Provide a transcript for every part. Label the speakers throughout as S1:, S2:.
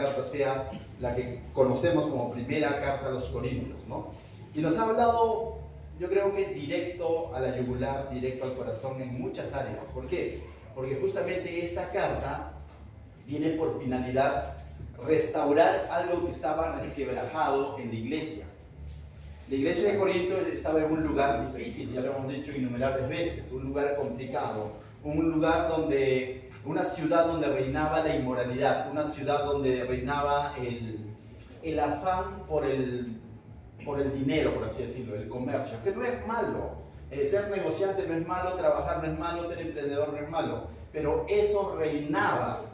S1: carta sea la que conocemos como primera carta a los Corintios, ¿no? Y nos ha hablado, yo creo que directo a la yugular, directo al corazón en muchas áreas. ¿Por qué? Porque justamente esta carta tiene por finalidad restaurar algo que estaba resquebrajado en la iglesia. La iglesia de Corinto estaba en un lugar difícil, ya lo hemos dicho innumerables veces, un lugar complicado, un lugar donde, una ciudad donde reinaba la inmoralidad, una ciudad donde reinaba el afán por el dinero, por así decirlo, el comercio, que no es malo. Ser negociante no es malo, trabajar no es malo, ser emprendedor no es malo, pero eso reinaba,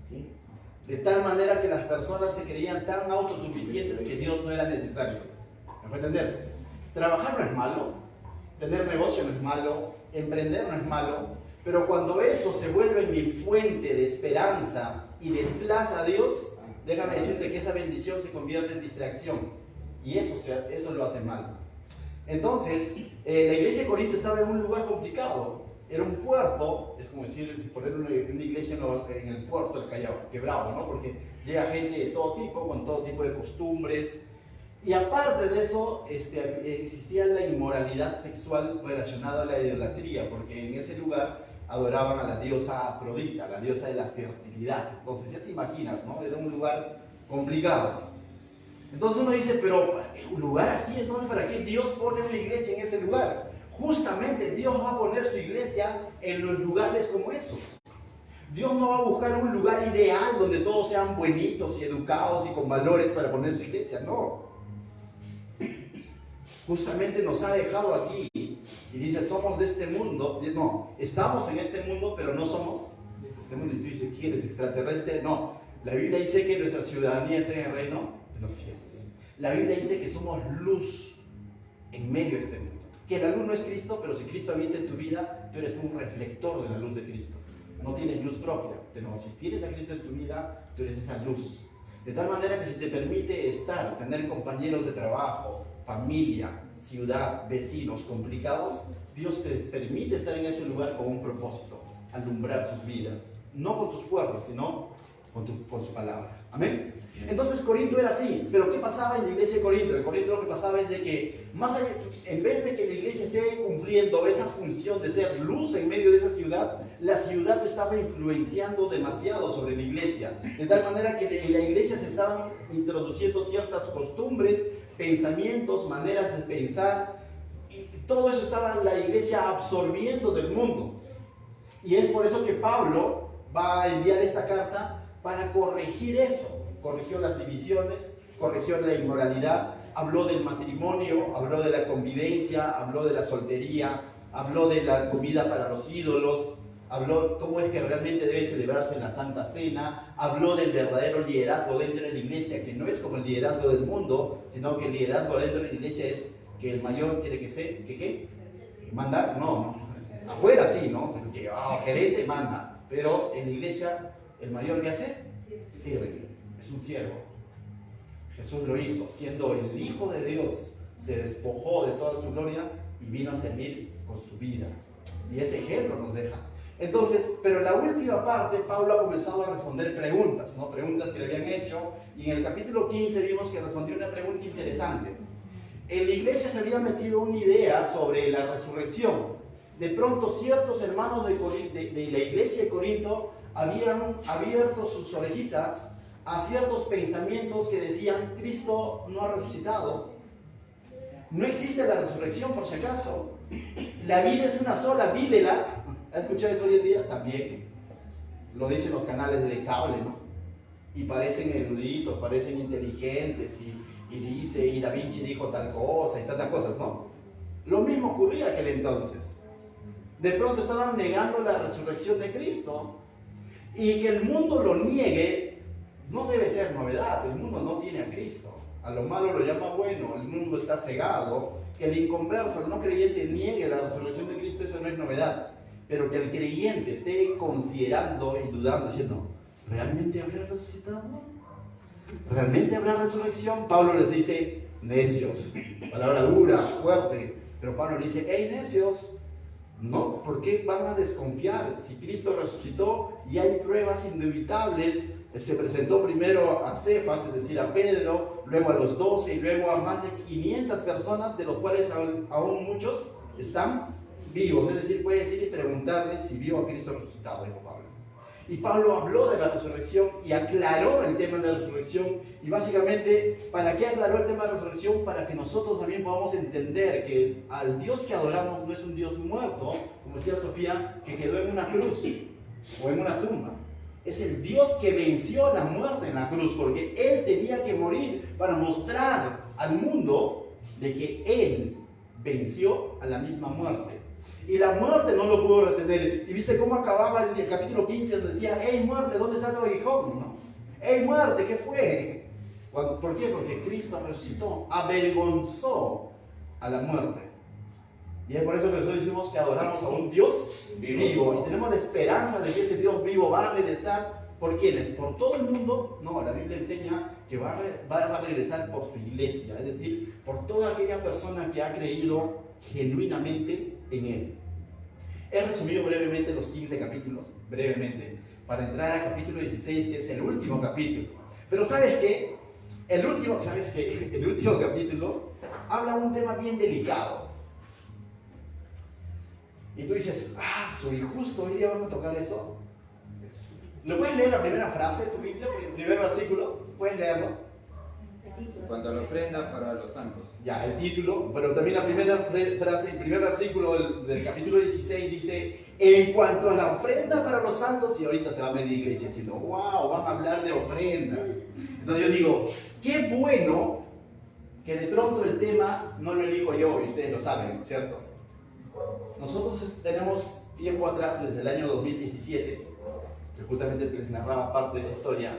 S1: ¿sí? De tal manera que las personas se creían tan autosuficientes que Dios no era necesario. ¿Me puede entender? Trabajar no es malo, tener negocio no es malo, emprender no es malo, pero cuando eso se vuelve mi fuente de esperanza y desplaza a Dios, déjame decirte que esa bendición se convierte en distracción y eso lo hace mal. Entonces, la iglesia de Corinto estaba en un lugar complicado, era un puerto, es como decir, poner una iglesia en el puerto del Callao, Quebrado, ¿no? Porque llega gente de todo tipo, con todo tipo de costumbres. Y aparte de eso, existía la inmoralidad sexual relacionada a la idolatría, porque en ese lugar adoraban a la diosa Afrodita, la diosa de la fertilidad. Entonces ya te imaginas, ¿no? Era un lugar complicado. Entonces uno dice, pero un lugar así, entonces ¿para qué Dios pone una iglesia en ese lugar? Justamente Dios va a poner su iglesia en los lugares como esos. Dios no va a buscar un lugar ideal donde todos sean buenitos y educados y con valores para poner su iglesia, no. Justamente nos ha dejado aquí y dice, somos de este mundo. No, estamos en este mundo, pero no somos de este mundo. Y tú dices, ¿quién es extraterrestre? No, la Biblia dice que nuestra ciudadanía está en el reino de los cielos. La Biblia dice que somos luz en medio de este mundo. Que la luz no es Cristo, pero si Cristo habita en tu vida, tú eres un reflector de la luz de Cristo. No tienes luz propia, pero si tienes a Cristo en tu vida, tú eres esa luz. De tal manera que si te permite tener compañeros de trabajo, familia, ciudad, vecinos complicados, Dios te permite estar en ese lugar con un propósito, alumbrar sus vidas, no con tus fuerzas, sino con su palabra. Amén. Entonces Corinto era así, pero ¿qué pasaba en la iglesia de Corinto? En Corinto lo que pasaba es de que, más allá, en vez de que la iglesia esté cumpliendo esa función de ser luz en medio de esa ciudad, la ciudad estaba influenciando demasiado sobre la iglesia, de tal manera que en la iglesia se estaban introduciendo ciertas costumbres, pensamientos, maneras de pensar, y todo eso estaba la iglesia absorbiendo del mundo. Y es por eso que Pablo va a enviar esta carta para corregir eso. Corrigió las divisiones, corrigió la inmoralidad, habló del matrimonio, habló de la convivencia, habló de la soltería, habló de la comida para los ídolos, habló cómo es que realmente debe celebrarse la Santa Cena, habló del verdadero liderazgo dentro de la iglesia, que no es como el liderazgo del mundo, sino que el liderazgo dentro de la iglesia es que el mayor tiene que ser, ¿que qué? ¿Mandar? No. Afuera sí, ¿no? Que gerente manda, pero en la iglesia el mayor ¿qué hace? Sirve. Es un siervo. Jesús lo hizo, siendo el Hijo de Dios, se despojó de toda su gloria y vino a servir con su vida. Y ese ejemplo nos deja. Entonces, pero en la última parte, Pablo ha comenzado a responder preguntas, ¿no? Preguntas que le habían hecho, y en el capítulo 15 vimos que respondió una pregunta interesante. En la iglesia se había metido una idea sobre la resurrección. De pronto, ciertos hermanos de la iglesia de Corinto habían abierto sus orejitas a ciertos pensamientos que decían, Cristo no ha resucitado, no existe la resurrección por si acaso, la vida es una sola, vívela. ¿Has escuchado eso hoy en día? También lo dicen los canales de cable, ¿no? Y parecen eruditos, parecen inteligentes, y Da Vinci dijo tal cosa y tantas cosas, ¿no? Lo mismo ocurría aquel entonces. De pronto estaban negando la resurrección de Cristo, y que el mundo lo niegue no debe ser novedad. El mundo no tiene a Cristo, a lo malo lo llama bueno, el mundo está cegado. Que el inconverso, el no creyente niegue la resurrección de Cristo, eso no es novedad, pero que el creyente esté considerando y dudando, diciendo, ¿realmente habrá resucitado? ¿Realmente habrá resurrección? Pablo les dice, necios, palabra dura, fuerte, pero Pablo dice, hey necios, no, ¿por qué van a desconfiar? Si Cristo resucitó y hay pruebas indubitables Se presentó primero a Cefas, es decir, a Pedro, luego a los 12 y luego a más de 500 personas, de los cuales aún muchos están vivos. Es decir, puedes ir y preguntarles si vio a Cristo resucitado, dijo Pablo. Y Pablo habló de la resurrección y aclaró el tema de la resurrección. Y básicamente, ¿para qué aclaró el tema de la resurrección? Para que nosotros también podamos entender que al Dios que adoramos no es un Dios muerto, como decía Sofía, que quedó en una cruz o en una tumba. Es el Dios que venció la muerte en la cruz, porque Él tenía que morir para mostrar al mundo de que Él venció a la misma muerte. Y la muerte no lo pudo retener. Y viste cómo acababa el capítulo 15, donde decía: ¡Ey, muerte, ¿dónde está tu aguijón? ¿No? ¡Ey, muerte, qué fue! ¿Por qué? Porque Cristo resucitó, avergonzó a la muerte. Y es por eso que nosotros decimos que adoramos a un Dios vivo. Y tenemos la esperanza de que ese Dios vivo va a regresar. ¿Por quiénes? ¿Por todo el mundo? No, la Biblia enseña que va a regresar por su iglesia. Es decir, por toda aquella persona que ha creído genuinamente en Él. He resumido brevemente los 15 capítulos, brevemente, para entrar al capítulo 16, que es el último capítulo. Pero ¿sabes qué? El último capítulo habla un tema bien delicado. Y tú dices: soy justo, hoy día vamos a tocar eso. ¿Lo puedes leer la primera frase de tu Biblia, el primer versículo? ¿Puedes leerlo?
S2: En cuanto a la ofrenda para los santos.
S1: Ya, el título, pero también la primera frase, el primer versículo del capítulo 16 dice: en cuanto a la ofrenda para los santos. Y ahorita se va a medir iglesia diciendo: wow, van a hablar de ofrendas. Entonces yo digo: qué bueno que de pronto el tema no lo elijo yo, y ustedes lo saben, ¿cierto? Nosotros tenemos tiempo atrás, desde el año 2017, que justamente les narraba parte de esa historia,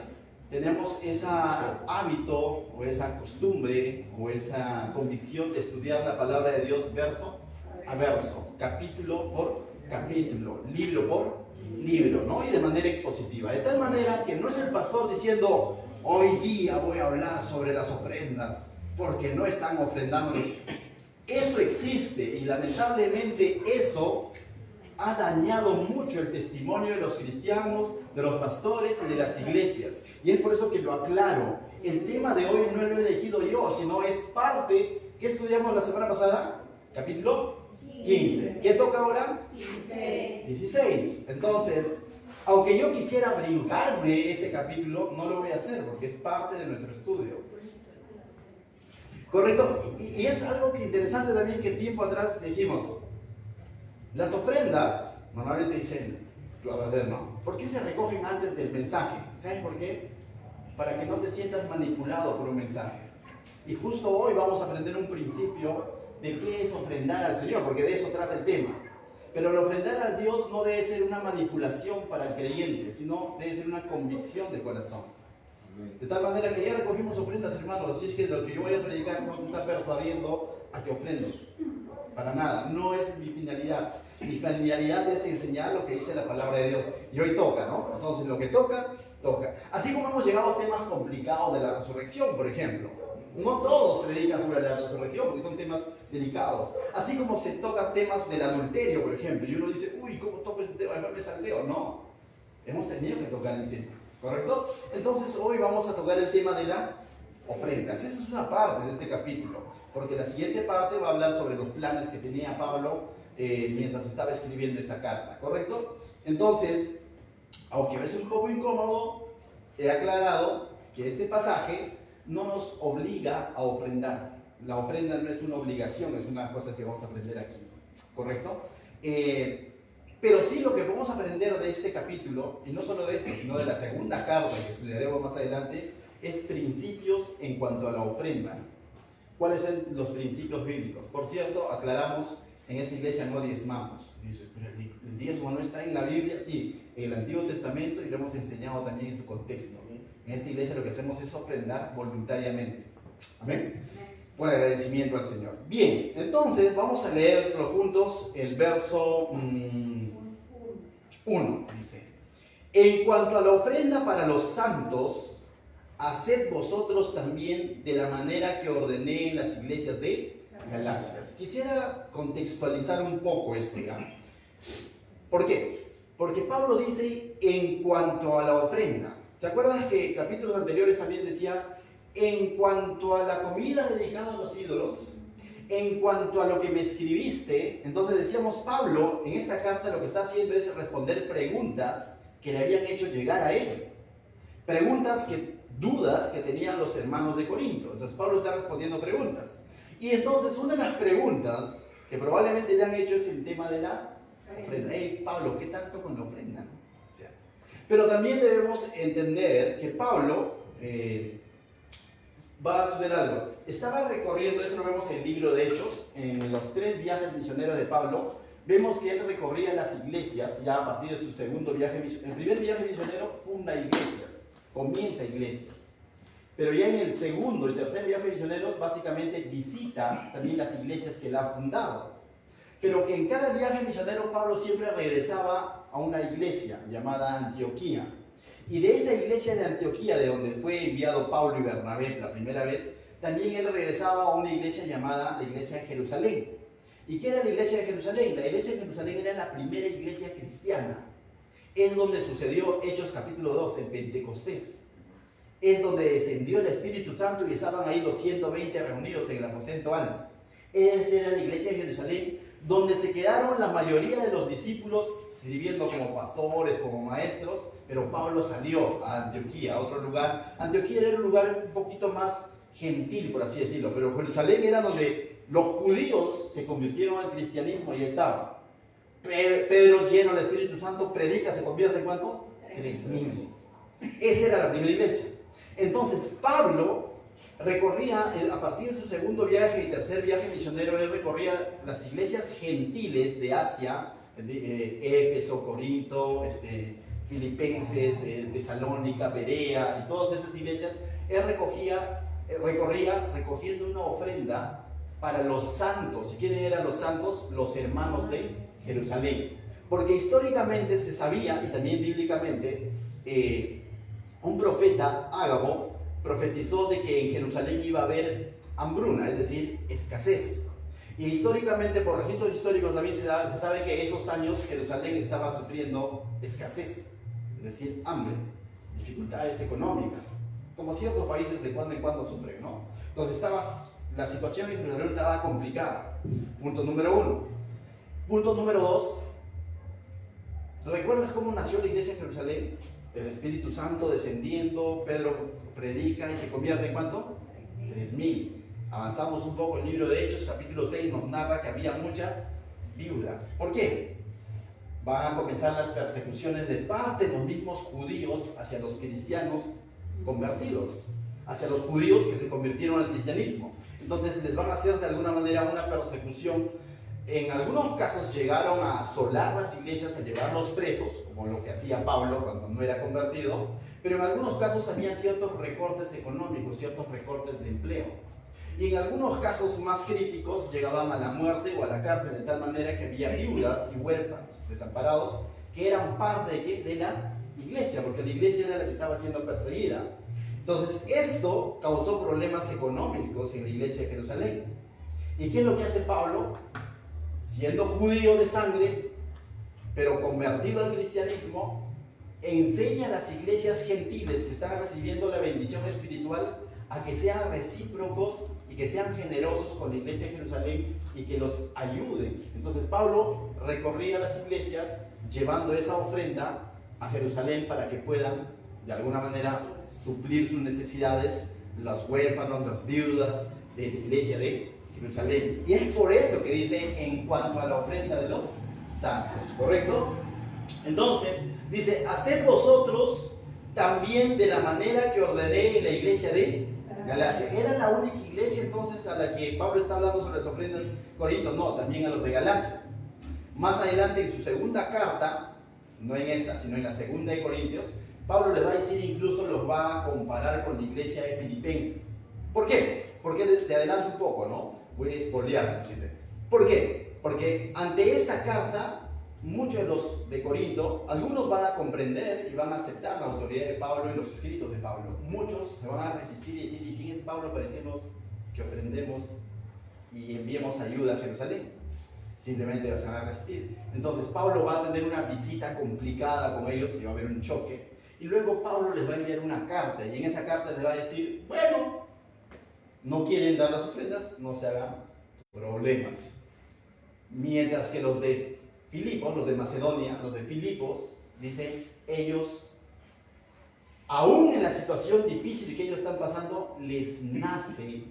S1: tenemos ese hábito o esa costumbre o esa convicción de estudiar la palabra de Dios verso a verso, capítulo por capítulo, libro por libro, ¿no? Y de manera expositiva, de tal manera que no es el pastor diciendo: hoy día voy a hablar sobre las ofrendas porque no están ofrendando. Eso existe y lamentablemente eso ha dañado mucho el testimonio de los cristianos, de los pastores y de las iglesias. Y es por eso que lo aclaro. El tema de hoy no lo he elegido yo, sino es parte. ¿Qué estudiamos la semana pasada? Capítulo 15. ¿Qué toca ahora? 16. Entonces, aunque yo quisiera brincarme ese capítulo, no lo voy a hacer porque es parte de nuestro estudio. ¿Correcto? Y es algo que interesante también, que tiempo atrás dijimos: las ofrendas normalmente dicen, ¿no? ¿Por qué se recogen antes del mensaje? ¿Saben por qué? Para que no te sientas manipulado por un mensaje. Y justo hoy vamos a aprender un principio de qué es ofrendar al Señor, porque de eso trata el tema. Pero el ofrendar al Dios no debe ser una manipulación para el creyente, sino debe ser una convicción de corazón. De tal manera que ya recogimos ofrendas, hermanos. Así es que lo que yo voy a predicar no te está persuadiendo a que ofrendes. Para nada, no es mi finalidad. Mi finalidad es enseñar lo que dice la palabra de Dios. Y hoy toca, ¿no? Entonces lo que toca, toca. Así como hemos llegado a temas complicados de la resurrección, por ejemplo. No todos predican sobre la resurrección porque son temas delicados. Así como se toca temas del adulterio, por ejemplo. Y uno dice: uy, ¿cómo toco este tema? ¿Me salteo? No. Hemos tenido que tocar el tema. ¿Correcto? Entonces hoy vamos a tocar el tema de las ofrendas. Esa es una parte de este capítulo, porque la siguiente parte va a hablar sobre los planes que tenía Pablo mientras estaba escribiendo esta carta. ¿Correcto? Entonces, aunque a veces es un poco incómodo, he aclarado que este pasaje no nos obliga a ofrendar. La ofrenda no es una obligación, es una cosa que vamos a aprender aquí. ¿Correcto? Pero sí, lo que podemos aprender de este capítulo, y no solo de esto, sino de la segunda carta que estudiaremos más adelante, es principios en cuanto a la ofrenda. ¿Cuáles son los principios bíblicos? Por cierto, aclaramos, en esta iglesia no diezmamos. Dices: pero el diezmo no está en la Biblia. Sí, en el Antiguo Testamento, y lo hemos enseñado también en su contexto. En esta iglesia lo que hacemos es ofrendar voluntariamente. Amén. Por agradecimiento al Señor. Bien, entonces vamos a leer juntos el verso 1. Dice: en cuanto a la ofrenda para los santos, haced vosotros también de la manera que ordené en las iglesias de Galacias. Quisiera contextualizar un poco esto ya. ¿Por qué? Porque Pablo dice: en cuanto a la ofrenda. ¿Te acuerdas que capítulos anteriores también decía, en cuanto a la comida dedicada a los ídolos, en cuanto a lo que me escribiste? Entonces decíamos, Pablo en esta carta lo que está haciendo es responder preguntas que le habían hecho llegar a él. Dudas que tenían los hermanos de Corinto. Entonces Pablo está respondiendo preguntas. Y entonces una de las preguntas que probablemente ya han hecho es el tema de la ofrenda. Hey, Pablo, ¿qué tanto con la ofrenda? O sea, pero también debemos entender que Pablo va a suceder algo. Estaba recorriendo, eso lo vemos en el libro de Hechos, en los 3 viajes misioneros de Pablo. Vemos que él recorría las iglesias ya a partir de su segundo viaje misionero. El primer viaje misionero funda iglesias, comienza iglesias. Pero ya en el segundo y tercer viaje misioneros básicamente visita también las iglesias que él ha fundado. Pero que en cada viaje misionero Pablo siempre regresaba a una iglesia llamada Antioquía. Y de esta iglesia de Antioquía, de donde fue enviado Pablo y Bernabé la primera vez, también él regresaba a una iglesia llamada la iglesia de Jerusalén. ¿Y qué era la iglesia de Jerusalén? La iglesia de Jerusalén era la primera iglesia cristiana. Es donde sucedió Hechos capítulo 2, en Pentecostés. Es donde descendió el Espíritu Santo y estaban ahí los 120 reunidos en el aposento alto. Esa era la iglesia de Jerusalén, donde se quedaron la mayoría de los discípulos sirviendo como pastores, como maestros, pero Pablo salió a Antioquía, a otro lugar. Antioquía era un lugar un poquito más gentil, por así decirlo, pero Jerusalén era donde los judíos se convirtieron al cristianismo y estaba. Pedro, lleno del Espíritu Santo, predica, se convierte en ¿cuánto? 3,000. Esa era la primera iglesia. Entonces Pablo recorría, a partir de su segundo viaje y tercer viaje misionero, él recorría las iglesias gentiles de Asia, Éfeso, Corinto, Filipenses, Tesalónica, Berea, y todas esas iglesias. Él recorría recogiendo una ofrenda para los santos. ¿Y quiénes eran los santos? Los hermanos de Jerusalén. Porque históricamente se sabía, y también bíblicamente, un profeta, Ágabo, profetizó de que en Jerusalén iba a haber hambruna, es decir, escasez. Y históricamente, por registros históricos, también se sabe que en esos años Jerusalén estaba sufriendo escasez, es decir, hambre, dificultades económicas, como ciertos países de cuando en cuando sufren, ¿no? Entonces la situación en Jerusalén estaba complicada. Punto número 1. Punto número 2. ¿Recuerdas cómo nació la iglesia de Jerusalén? El Espíritu Santo descendiendo, Pedro predica y se convierte en ¿cuánto? 3,000. Avanzamos un poco, el libro de Hechos, capítulo 6, nos narra que había muchas viudas. ¿Por qué? Van a comenzar las persecuciones de parte de los mismos judíos hacia los cristianos convertidos, hacia los judíos que se convirtieron al cristianismo. Entonces les van a hacer de alguna manera una persecución. En algunos casos llegaron a asolar las iglesias, a llevarlos presos, como lo que hacía Pablo cuando no era convertido, pero en algunos casos había ciertos recortes económicos, ciertos recortes de empleo. Y en algunos casos más críticos llegaban a la muerte o a la cárcel, de tal manera que había viudas y huérfanos, desamparados, que eran parte de la iglesia, porque la iglesia era la que estaba siendo perseguida. Entonces esto causó problemas económicos en la iglesia de Jerusalén. ¿Y qué es lo que hace Pablo? Siendo judío de sangre, pero convertido al cristianismo, enseña a las iglesias gentiles que están recibiendo la bendición espiritual a que sean recíprocos y que sean generosos con la iglesia de Jerusalén y que los ayuden. Entonces Pablo recorría las iglesias llevando esa ofrenda a Jerusalén para que puedan de alguna manera suplir sus necesidades, los huérfanos, las viudas de la iglesia de Jerusalén. Y es por eso que dice en cuanto a la ofrenda de los santos, ¿correcto? Entonces dice, haced vosotros también de la manera que ordené en la iglesia de Galacia. ¿Era la única iglesia entonces a la que Pablo está hablando sobre las ofrendas Corinto? No, también a los de Galacia. Más adelante en su segunda carta, no en esta, sino en la segunda de Corintios, Pablo les va a decir, incluso los va a comparar con la iglesia de Filipenses. ¿Por qué? Porque te adelanto un poco, ¿no? Voy a espolear, ¿sí? ¿Por qué? Porque ante esta carta, muchos de los de Corinto, algunos van a comprender y van a aceptar la autoridad de Pablo y los escritos de Pablo. Muchos se van a resistir y decir, ¿y quién es Pablo para decirnos que ofrendemos y enviemos ayuda a Jerusalén? Simplemente se van a resistir. Entonces Pablo va a tener una visita complicada con ellos y va a haber un choque. Y luego Pablo les va a enviar una carta, y en esa carta les va a decir, bueno, no quieren dar las ofrendas, no se hagan problemas. Mientras que los de Filipos, los de Macedonia, los de Filipos, dicen, ellos, aún en la situación difícil que ellos están pasando, les nace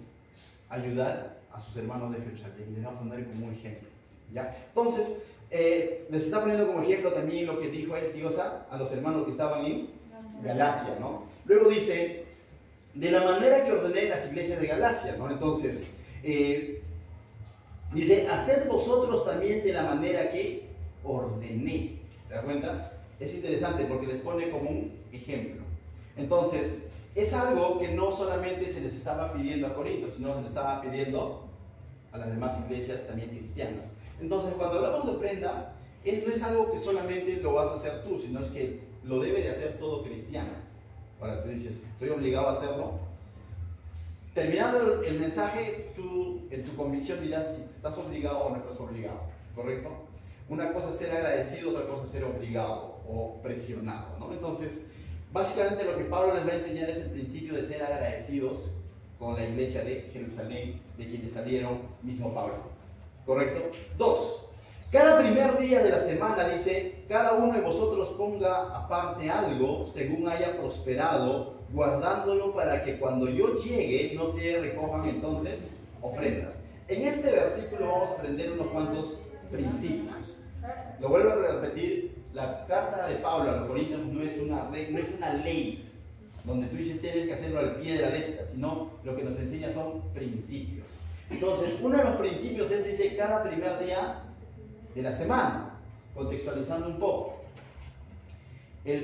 S1: ayudar a sus hermanos de Jerusalén. Y les va a poner como un ejemplo, ¿ya? Entonces, les está poniendo como ejemplo también lo que dijo él, Diosa, a los hermanos que estaban en Galacia, ¿no? Luego dice, de la manera que ordené las iglesias de Galacia, ¿no? Entonces, dice, haced vosotros también de la manera que ordené. ¿Te das cuenta? Es interesante porque les pone como un ejemplo. Entonces, es algo que no solamente se les estaba pidiendo a Corinto, sino se les estaba pidiendo a las demás iglesias también cristianas. Entonces, cuando hablamos de ofrenda, no es algo que solamente lo vas a hacer tú, sino es que lo debe de hacer todo cristiano. Ahora tú dices, ¿estoy obligado a hacerlo? Terminando el mensaje, tú en tu convicción dirás si estás obligado o no estás obligado, ¿correcto? Una cosa es ser agradecido, otra cosa es ser obligado o presionado, ¿no? Entonces, básicamente lo que Pablo les va a enseñar es el principio de ser agradecidos con la iglesia de Jerusalén, de quienes salieron mismo Pablo, ¿correcto? 2. Cada primer día de la semana, dice, cada uno de vosotros ponga aparte algo según haya prosperado, guardándolo para que cuando yo llegue no se recojan entonces ofrendas. En este versículo vamos a aprender unos cuantos principios. Lo vuelvo a repetir, la carta de Pablo a los Corintios no es una ley donde tú dices tienes que hacerlo al pie de la letra, sino lo que nos enseña son principios. Entonces, uno de los principios es, dice, cada primer día de la semana, contextualizando un poco.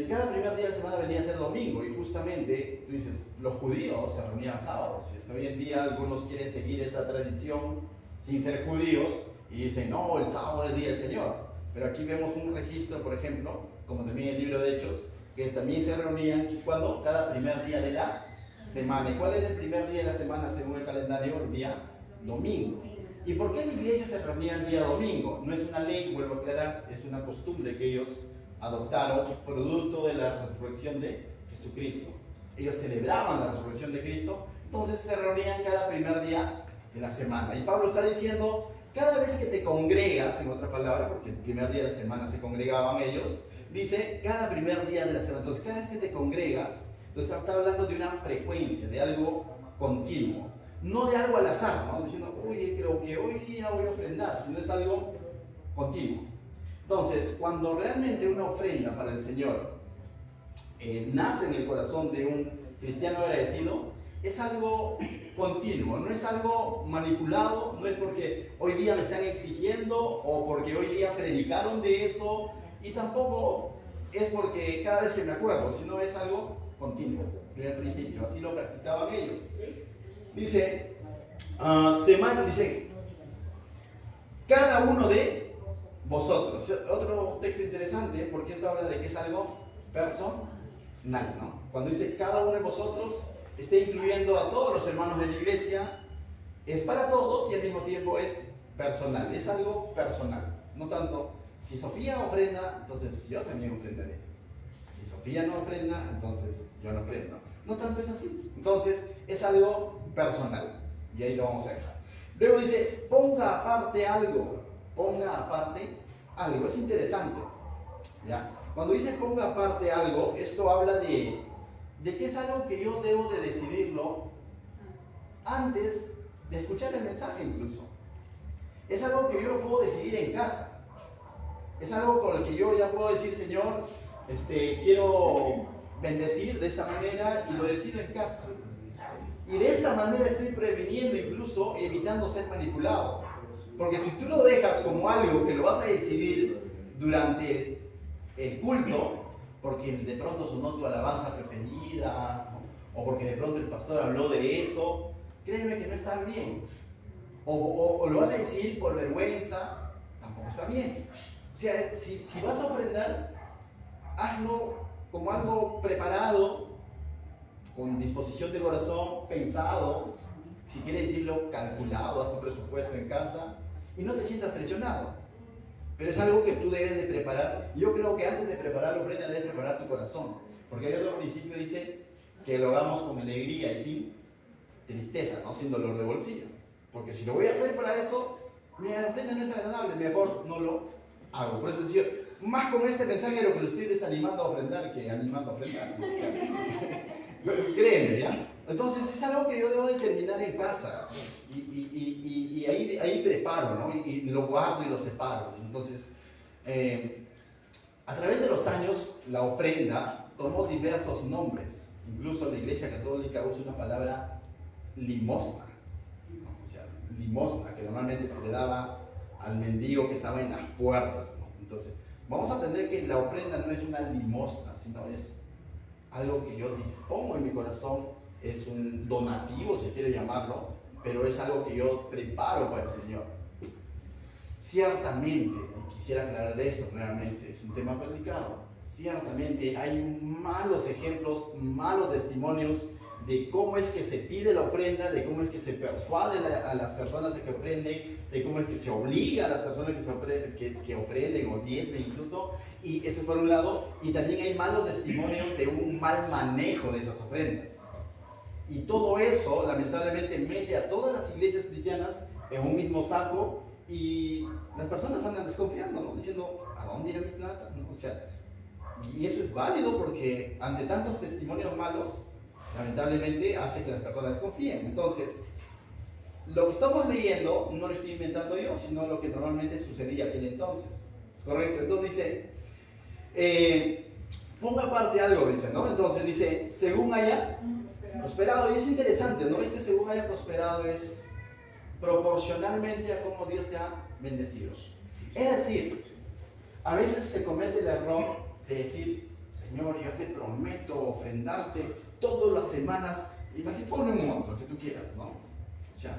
S1: Cada primer día de la semana venía a ser domingo, y justamente, tú dices, los judíos se reunían sábados. Hoy en día algunos quieren seguir esa tradición sin ser judíos y dicen, no, el sábado es el día del Señor. Pero aquí vemos un registro, por ejemplo, como también en el libro de Hechos, que también se reunían cuando cada primer día de la semana. ¿Y cuál era el primer día de la semana según el calendario? El día domingo. ¿Y por qué la iglesia se reunía el día domingo? No es una ley, vuelvo a aclarar, es una costumbre que ellos adoptaron, producto de la resurrección de Jesucristo. Ellos celebraban la resurrección de Cristo, entonces se reunían cada primer día de la semana. Y Pablo está diciendo, cada vez que te congregas, en otra palabra, porque el primer día de la semana se congregaban ellos, dice, cada primer día de la semana. Entonces, cada vez que te congregas, entonces está hablando de una frecuencia, de algo continuo. No de algo al azar, ¿no? Diciendo, oye, creo que hoy día voy a ofrendar, sino es algo continuo. Entonces, cuando realmente una ofrenda para el Señor nace en el corazón de un cristiano agradecido, es algo continuo, no es algo manipulado, no es porque hoy día me están exigiendo o porque hoy día predicaron de eso, y tampoco es porque cada vez que me acuerdo, sino es algo continuo, primer principio, así lo practicaban ellos. Dice, cada uno de vosotros. Otro texto interesante, porque esto habla de que es algo personal, ¿no? Cuando dice cada uno de vosotros, está incluyendo a todos los hermanos de la iglesia, es para todos y al mismo tiempo es personal, es algo personal. No tanto, si Sofía ofrenda, entonces yo también ofrendaré. Si Sofía no ofrenda, entonces yo no ofrendo. No tanto es así. Entonces es algo personal. Y ahí lo vamos a dejar. Luego dice, ponga aparte algo. Ponga aparte algo. Es interesante, ¿ya? Cuando dice ponga aparte algo, esto habla de que es algo que yo debo de decidirlo antes de escuchar el mensaje incluso. Es algo que yo lo puedo decidir en casa. Es algo con el que yo ya puedo decir, Señor, quiero bendecir de esta manera, y lo decido en casa. Y de esta manera estoy previniendo incluso y evitando ser manipulado. Porque si tú lo dejas como algo que lo vas a decidir durante el culto, porque de pronto sonó tu alabanza preferida, ¿no? O porque de pronto el pastor habló de eso, créeme que no está bien. O lo vas a decidir por vergüenza, tampoco está bien. O sea, si vas a ofrendar, hazlo como algo preparado, con disposición de corazón, pensado, si quieres decirlo, calculado, haz tu presupuesto en casa y no te sientas presionado. Pero es algo que tú debes de preparar. Yo creo que antes de preparar la ofrenda debes preparar tu corazón. Porque hay otro principio que dice que lo hagamos con alegría y sin tristeza, ¿no? Sin dolor de bolsillo. Porque si lo voy a hacer para eso, mi ofrenda no es agradable, mejor no lo hago. Por eso yo, más con este mensaje lo que lo estoy desanimando a ofrendar que animando a ofrendar, ¿no? O sea, créeme, ¿ya? Entonces es algo que yo debo determinar en casa y ahí preparo, ¿no? Y lo guardo y lo separo. Entonces, a través de los años, la ofrenda tomó diversos nombres. Incluso la Iglesia Católica usa una palabra limosna, ¿no? O sea, limosna, que normalmente se le daba al mendigo que estaba en las puertas, ¿no? Entonces, vamos a entender que la ofrenda no es una limosna, sino es algo que yo dispongo en mi corazón, es un donativo, si quiere llamarlo, pero es algo que yo preparo para el Señor. Ciertamente, y quisiera aclarar esto nuevamente, es un tema complicado, ciertamente hay malos ejemplos, malos testimonios de cómo es que se pide la ofrenda, de cómo es que se persuade a las personas que ofrenden, de cómo es que se obliga a las personas que ofrenden o diezmen incluso, y eso es por un lado, y también hay malos testimonios de un mal manejo de esas ofrendas. Y todo eso, lamentablemente, mete a todas las iglesias cristianas en un mismo saco y las personas andan desconfiando, ¿no? Diciendo, ¿a dónde irá mi plata? ¿No? O sea, y eso es válido porque ante tantos testimonios malos, lamentablemente hace que las personas desconfíen. Entonces, lo que estamos leyendo no lo estoy inventando yo, sino lo que normalmente sucedía aquel entonces. ¿Correcto? Entonces dice, ponga aparte algo, dice, ¿no? Entonces dice, según haya prosperado. Y es interesante, ¿no? Este según haya prosperado es proporcionalmente a cómo Dios te ha bendecido. Es decir, a veces se comete el error de decir, Señor, yo te prometo ofrendarte todas las semanas, imagínate, pone un monto que tú quieras, ¿no? O sea,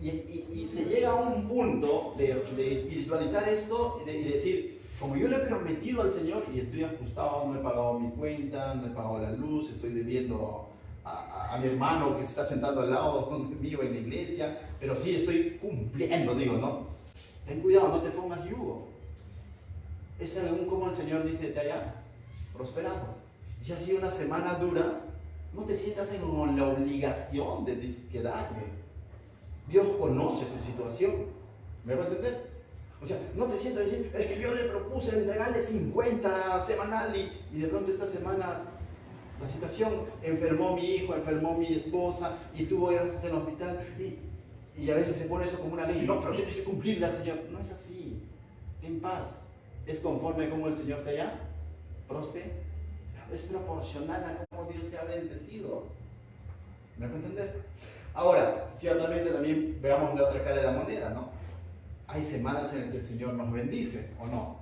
S1: y se llega a un punto de espiritualizar esto y decir, como yo le he prometido al Señor y estoy ajustado, no he pagado mi cuenta, no he pagado la luz, estoy debiendo a mi hermano que se está sentado al lado mío en la iglesia, pero sí estoy cumpliendo, digo, ¿no? Ten cuidado, no te pongas yugo. Es según como el Señor dice, te haya prosperado. Y si ha sido una semana dura, no te sientas en la obligación de quedarme. Dios conoce tu situación. ¿Me va a entender? O sea, no te sientas a decir, es que yo le propuse entregarle 50 semanal y de pronto esta semana la situación, enfermó mi hijo, enfermó mi esposa y tuvo que irse al hospital y a veces se pone eso como una ley. No, pero tienes que cumplirla, Señor. No es así. Ten paz. Es conforme a cómo el Señor te haya prosperado. Es proporcional a cómo Dios te ha bendecido. ¿Me va a entender? Ahora, ciertamente también veamos la otra cara de la moneda, ¿no? Hay semanas en las que el Señor nos bendice, ¿o no?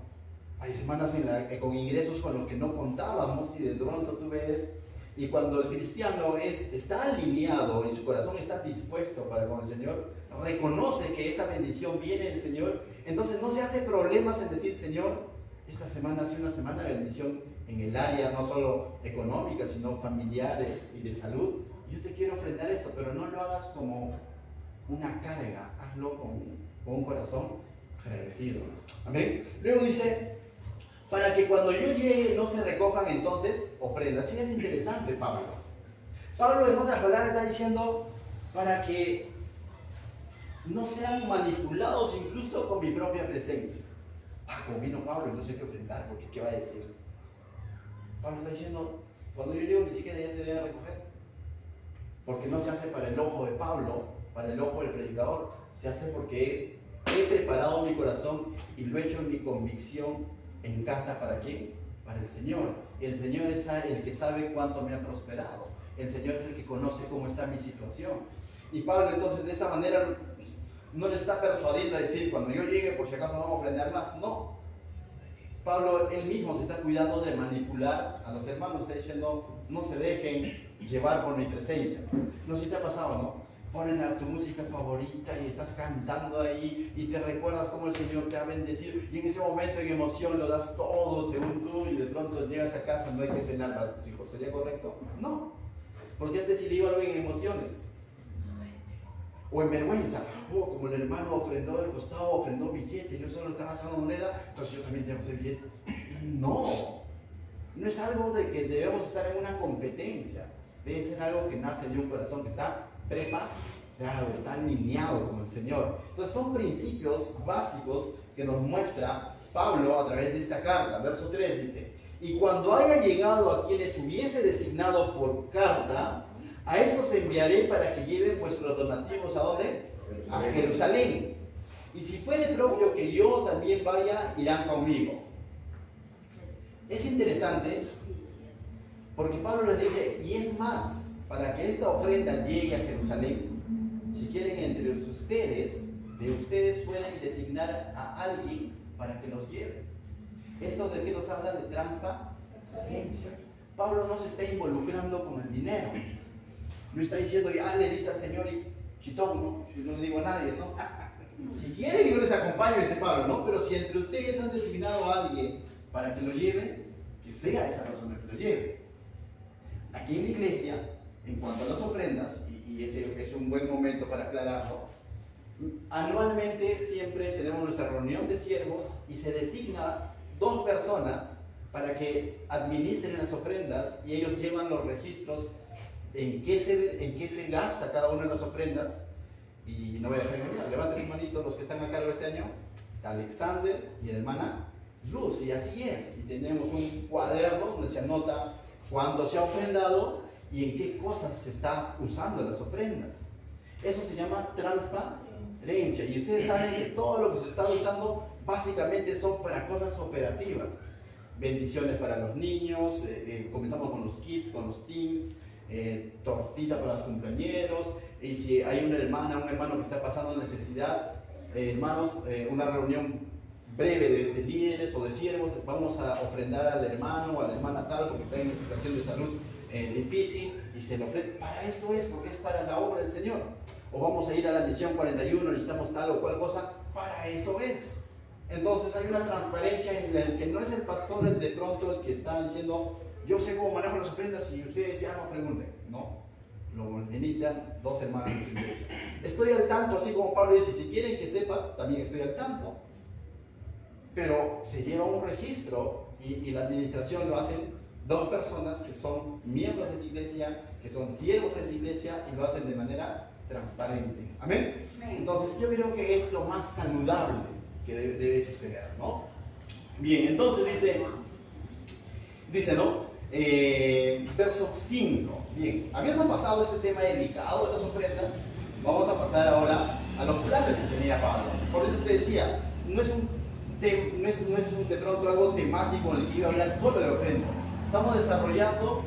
S1: Hay semanas en las que con ingresos con los que no contábamos y de pronto tú ves, y cuando el cristiano está alineado y su corazón está dispuesto para con el Señor, reconoce que esa bendición viene del Señor, entonces no se hace problemas en decir, Señor, esta semana ha sido una semana de bendición en el área no solo económica, sino familiar y de salud. Yo te quiero ofrendar esto, pero no lo hagas como una carga, hazlo con un corazón agradecido. Amén. Luego dice, para que cuando yo llegue no se recojan entonces ofrendas. Sí, es interesante, Pablo. Pablo, en otras palabras, está diciendo para que no sean manipulados incluso con mi propia presencia. Como vino Pablo, entonces hay que ofrendar, porque ¿qué va a decir? Pablo está diciendo, cuando yo llego ni siquiera ya se debe recoger. Porque no se hace para el ojo de Pablo, para el ojo del predicador, se hace porque he preparado mi corazón y lo he hecho en mi convicción en casa. ¿Para quién? Para el Señor. El Señor es el que sabe cuánto me ha prosperado. El Señor es el que conoce cómo está mi situación. Y Pablo entonces de esta manera no le está persuadiendo a decir, cuando yo llegue por si acaso vamos a ofrendar más. No. Pablo él mismo se está cuidando de manipular a los hermanos. Está diciendo, no se dejen llevar por mi presencia. No sé si te ha pasado, ¿no? Ponen a tu música favorita y estás cantando ahí y te recuerdas cómo el Señor te ha bendecido y en ese momento en emoción lo das todo según tú y de pronto llegas a casa, no hay que cenar para tus hijos. ¿Sería correcto? No, porque has decidido algo en emociones o en vergüenza. Oh, como el hermano ofrendó del costado, ofrendó billete, yo solo estaba dejando moneda, entonces yo también tengo ese billete. No, No es algo de que debemos estar en una competencia. Debe ser algo que nace de un corazón que está preparado, está alineado con el Señor. Entonces son principios básicos que nos muestra Pablo a través de esta carta. Verso 3 dice: y cuando haya llegado a quienes hubiese designado por carta, a estos enviaré para que lleven vuestros donativos ¿a dónde? A Jerusalén. Y si fuere propio que yo también vaya, irán conmigo. Es interesante porque Pablo les dice, y es más, para que esta ofrenda llegue a Jerusalén, si quieren entre ustedes, de ustedes pueden designar a alguien para que los lleve. ¿Esto de qué nos habla? De transparencia. Pablo no se está involucrando con el dinero. No está diciendo, ya le dice al Señor y chitón, ¿no? Yo no le digo a nadie, ¿no? Si quieren yo les acompaño, dice Pablo, ¿no? Pero si entre ustedes han designado a alguien para que lo lleve, que sea esa persona que lo lleve. Aquí en la iglesia, en cuanto a las ofrendas, y ese es un buen momento para aclararlo, anualmente siempre tenemos nuestra reunión de siervos y se designa 2 personas para que administren las ofrendas y ellos llevan los registros en qué se gasta cada una de las ofrendas. Y no voy a dejar engañar, levanten su manito los que están a cargo este año, Alexander y la hermana Luz, y así es. Y tenemos un cuaderno donde se anota cuándo se ha ofrendado y en qué cosas se está usando las ofrendas. Eso se llama transparencia, y ustedes saben que todo lo que se está usando básicamente son para cosas operativas. Bendiciones para los niños, comenzamos con los kids, con los teens, tortita para los cumpleañeros, y si hay una hermana, un hermano que está pasando necesidad, hermanos, una reunión breve de líderes o de siervos, vamos a ofrendar al hermano o a la hermana tal porque está en una situación de salud difícil, y se le ofrenda. Para eso es, porque es para la obra del Señor. O vamos a ir a la misión 41, necesitamos tal o cual cosa, para eso es. Entonces hay una transparencia en la que no es el pastor el de pronto el que está diciendo, yo sé cómo manejo las ofrendas y ustedes ya no pregunten. No, lo administran 2 hermanas de la iglesia. Estoy al tanto, así como Pablo dice, si quieren que sepa, también estoy al tanto. Pero se lleva un registro y la administración lo hacen 2 personas que son miembros de la iglesia, que son siervos en la iglesia, y lo hacen de manera transparente. ¿Amén? Entonces yo creo que es lo más saludable que debe suceder, ¿no? Bien, entonces dice, ¿no? Verso 5. Bien, habiendo pasado este tema delicado de las ofrendas, vamos a pasar ahora a los planes que tenía Pablo. Por eso te decía, no es de pronto algo temático en el que iba a hablar solo de ofrendas. Estamos desarrollando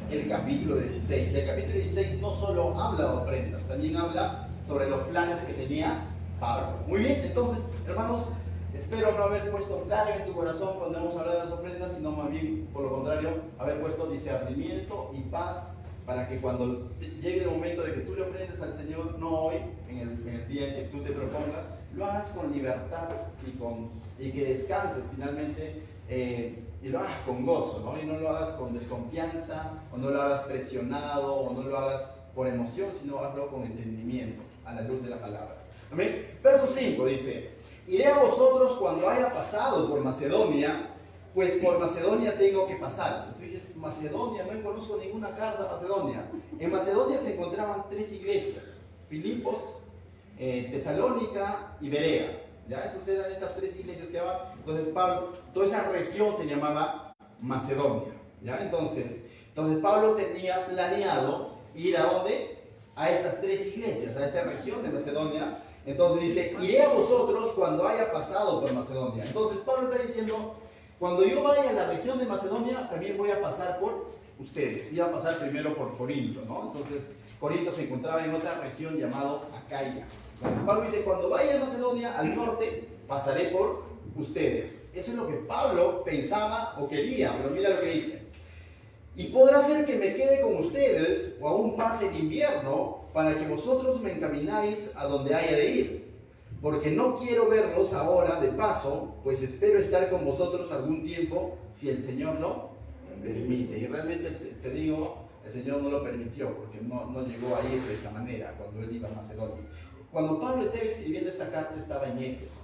S1: el capítulo 16. Y el capítulo 16 no solo habla de ofrendas, también habla sobre los planes que tenía Pablo. Muy bien, entonces, hermanos, espero no haber puesto carga en tu corazón cuando hemos hablado de las ofrendas, sino más bien, por lo contrario, haber puesto discernimiento y paz, para que cuando llegue el momento de que tú le ofrendes al Señor, no hoy, en el día en que tú te propongas, lo hagas con libertad y que descanses finalmente, y lo hagas con gozo, ¿no? Y no lo hagas con desconfianza, o no lo hagas presionado, o no lo hagas por emoción, sino hazlo con entendimiento, a la luz de la palabra. ¿Amén? Verso 5 dice: iré a vosotros cuando haya pasado por Macedonia, pues por Macedonia tengo que pasar. Tú dices, Macedonia, no conozco ninguna carta a Macedonia. En Macedonia se encontraban 3 iglesias: Filipos, Tesalónica y Berea. ¿Ya? Entonces eran estas 3 iglesias que daban. Entonces Pablo, toda esa región se llamaba Macedonia. ¿Ya? Entonces Pablo tenía planeado ir a ¿dónde? A estas 3 iglesias, a esta región de Macedonia. Entonces dice, iré a vosotros cuando haya pasado por Macedonia. Entonces Pablo está diciendo, cuando yo vaya a la región de Macedonia, también voy a pasar por ustedes. Iba a pasar primero por Corinto, ¿no? Entonces Corinto se encontraba en otra región llamada Acaya. Entonces Pablo dice, cuando vaya a Macedonia, al norte, pasaré por ustedes. Eso es lo que Pablo pensaba o quería, pero mira lo que dice. Y podrá ser que me quede con ustedes, o aún pase el invierno, para que vosotros me encamináis a donde haya de ir. Porque no quiero verlos ahora de paso, pues espero estar con vosotros algún tiempo, si el Señor lo permite. Y realmente te digo, el Señor no lo permitió, porque no llegó a ir de esa manera cuando él iba a Macedonia. Cuando Pablo estaba escribiendo esta carta, estaba en Éfeso,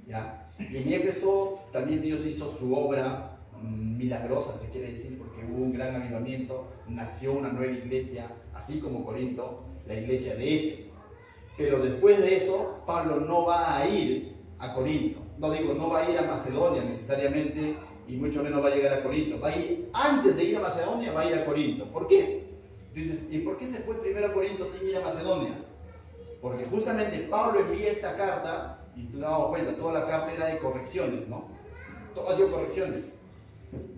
S1: ¿ya? Y en Éfeso también Dios hizo su obra milagrosa, se quiere decir, porque hubo un gran avivamiento, nació una nueva iglesia, así como Corinto, la iglesia de Éfeso. Pero después de eso, Pablo no va a ir a Corinto. No va a ir a Macedonia necesariamente, y mucho menos va a llegar a Corinto. Va a ir, antes de ir a Macedonia, va a ir a Corinto. ¿Por qué? Entonces, ¿y por qué se fue primero a Corinto sin ir a Macedonia? Porque justamente Pablo envía esta carta, y tú te has dado cuenta, toda la carta era de correcciones, ¿no? Todo ha sido correcciones.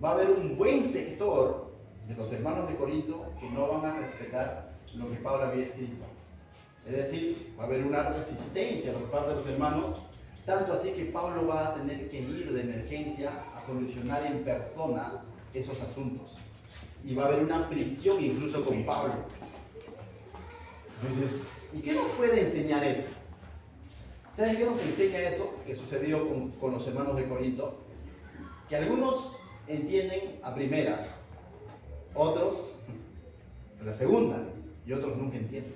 S1: Va a haber un buen sector de los hermanos de Corinto que no van a respetar lo que Pablo había escrito. Es decir, va a haber una resistencia por parte de los hermanos, tanto así que Pablo va a tener que ir de emergencia a solucionar en persona esos asuntos. Y va a haber una fricción incluso con Pablo. Entonces, ¿y qué nos puede enseñar eso? ¿Saben qué nos enseña eso que sucedió con los hermanos de Corinto? Que algunos entienden a primera, otros a la segunda, y otros nunca entienden.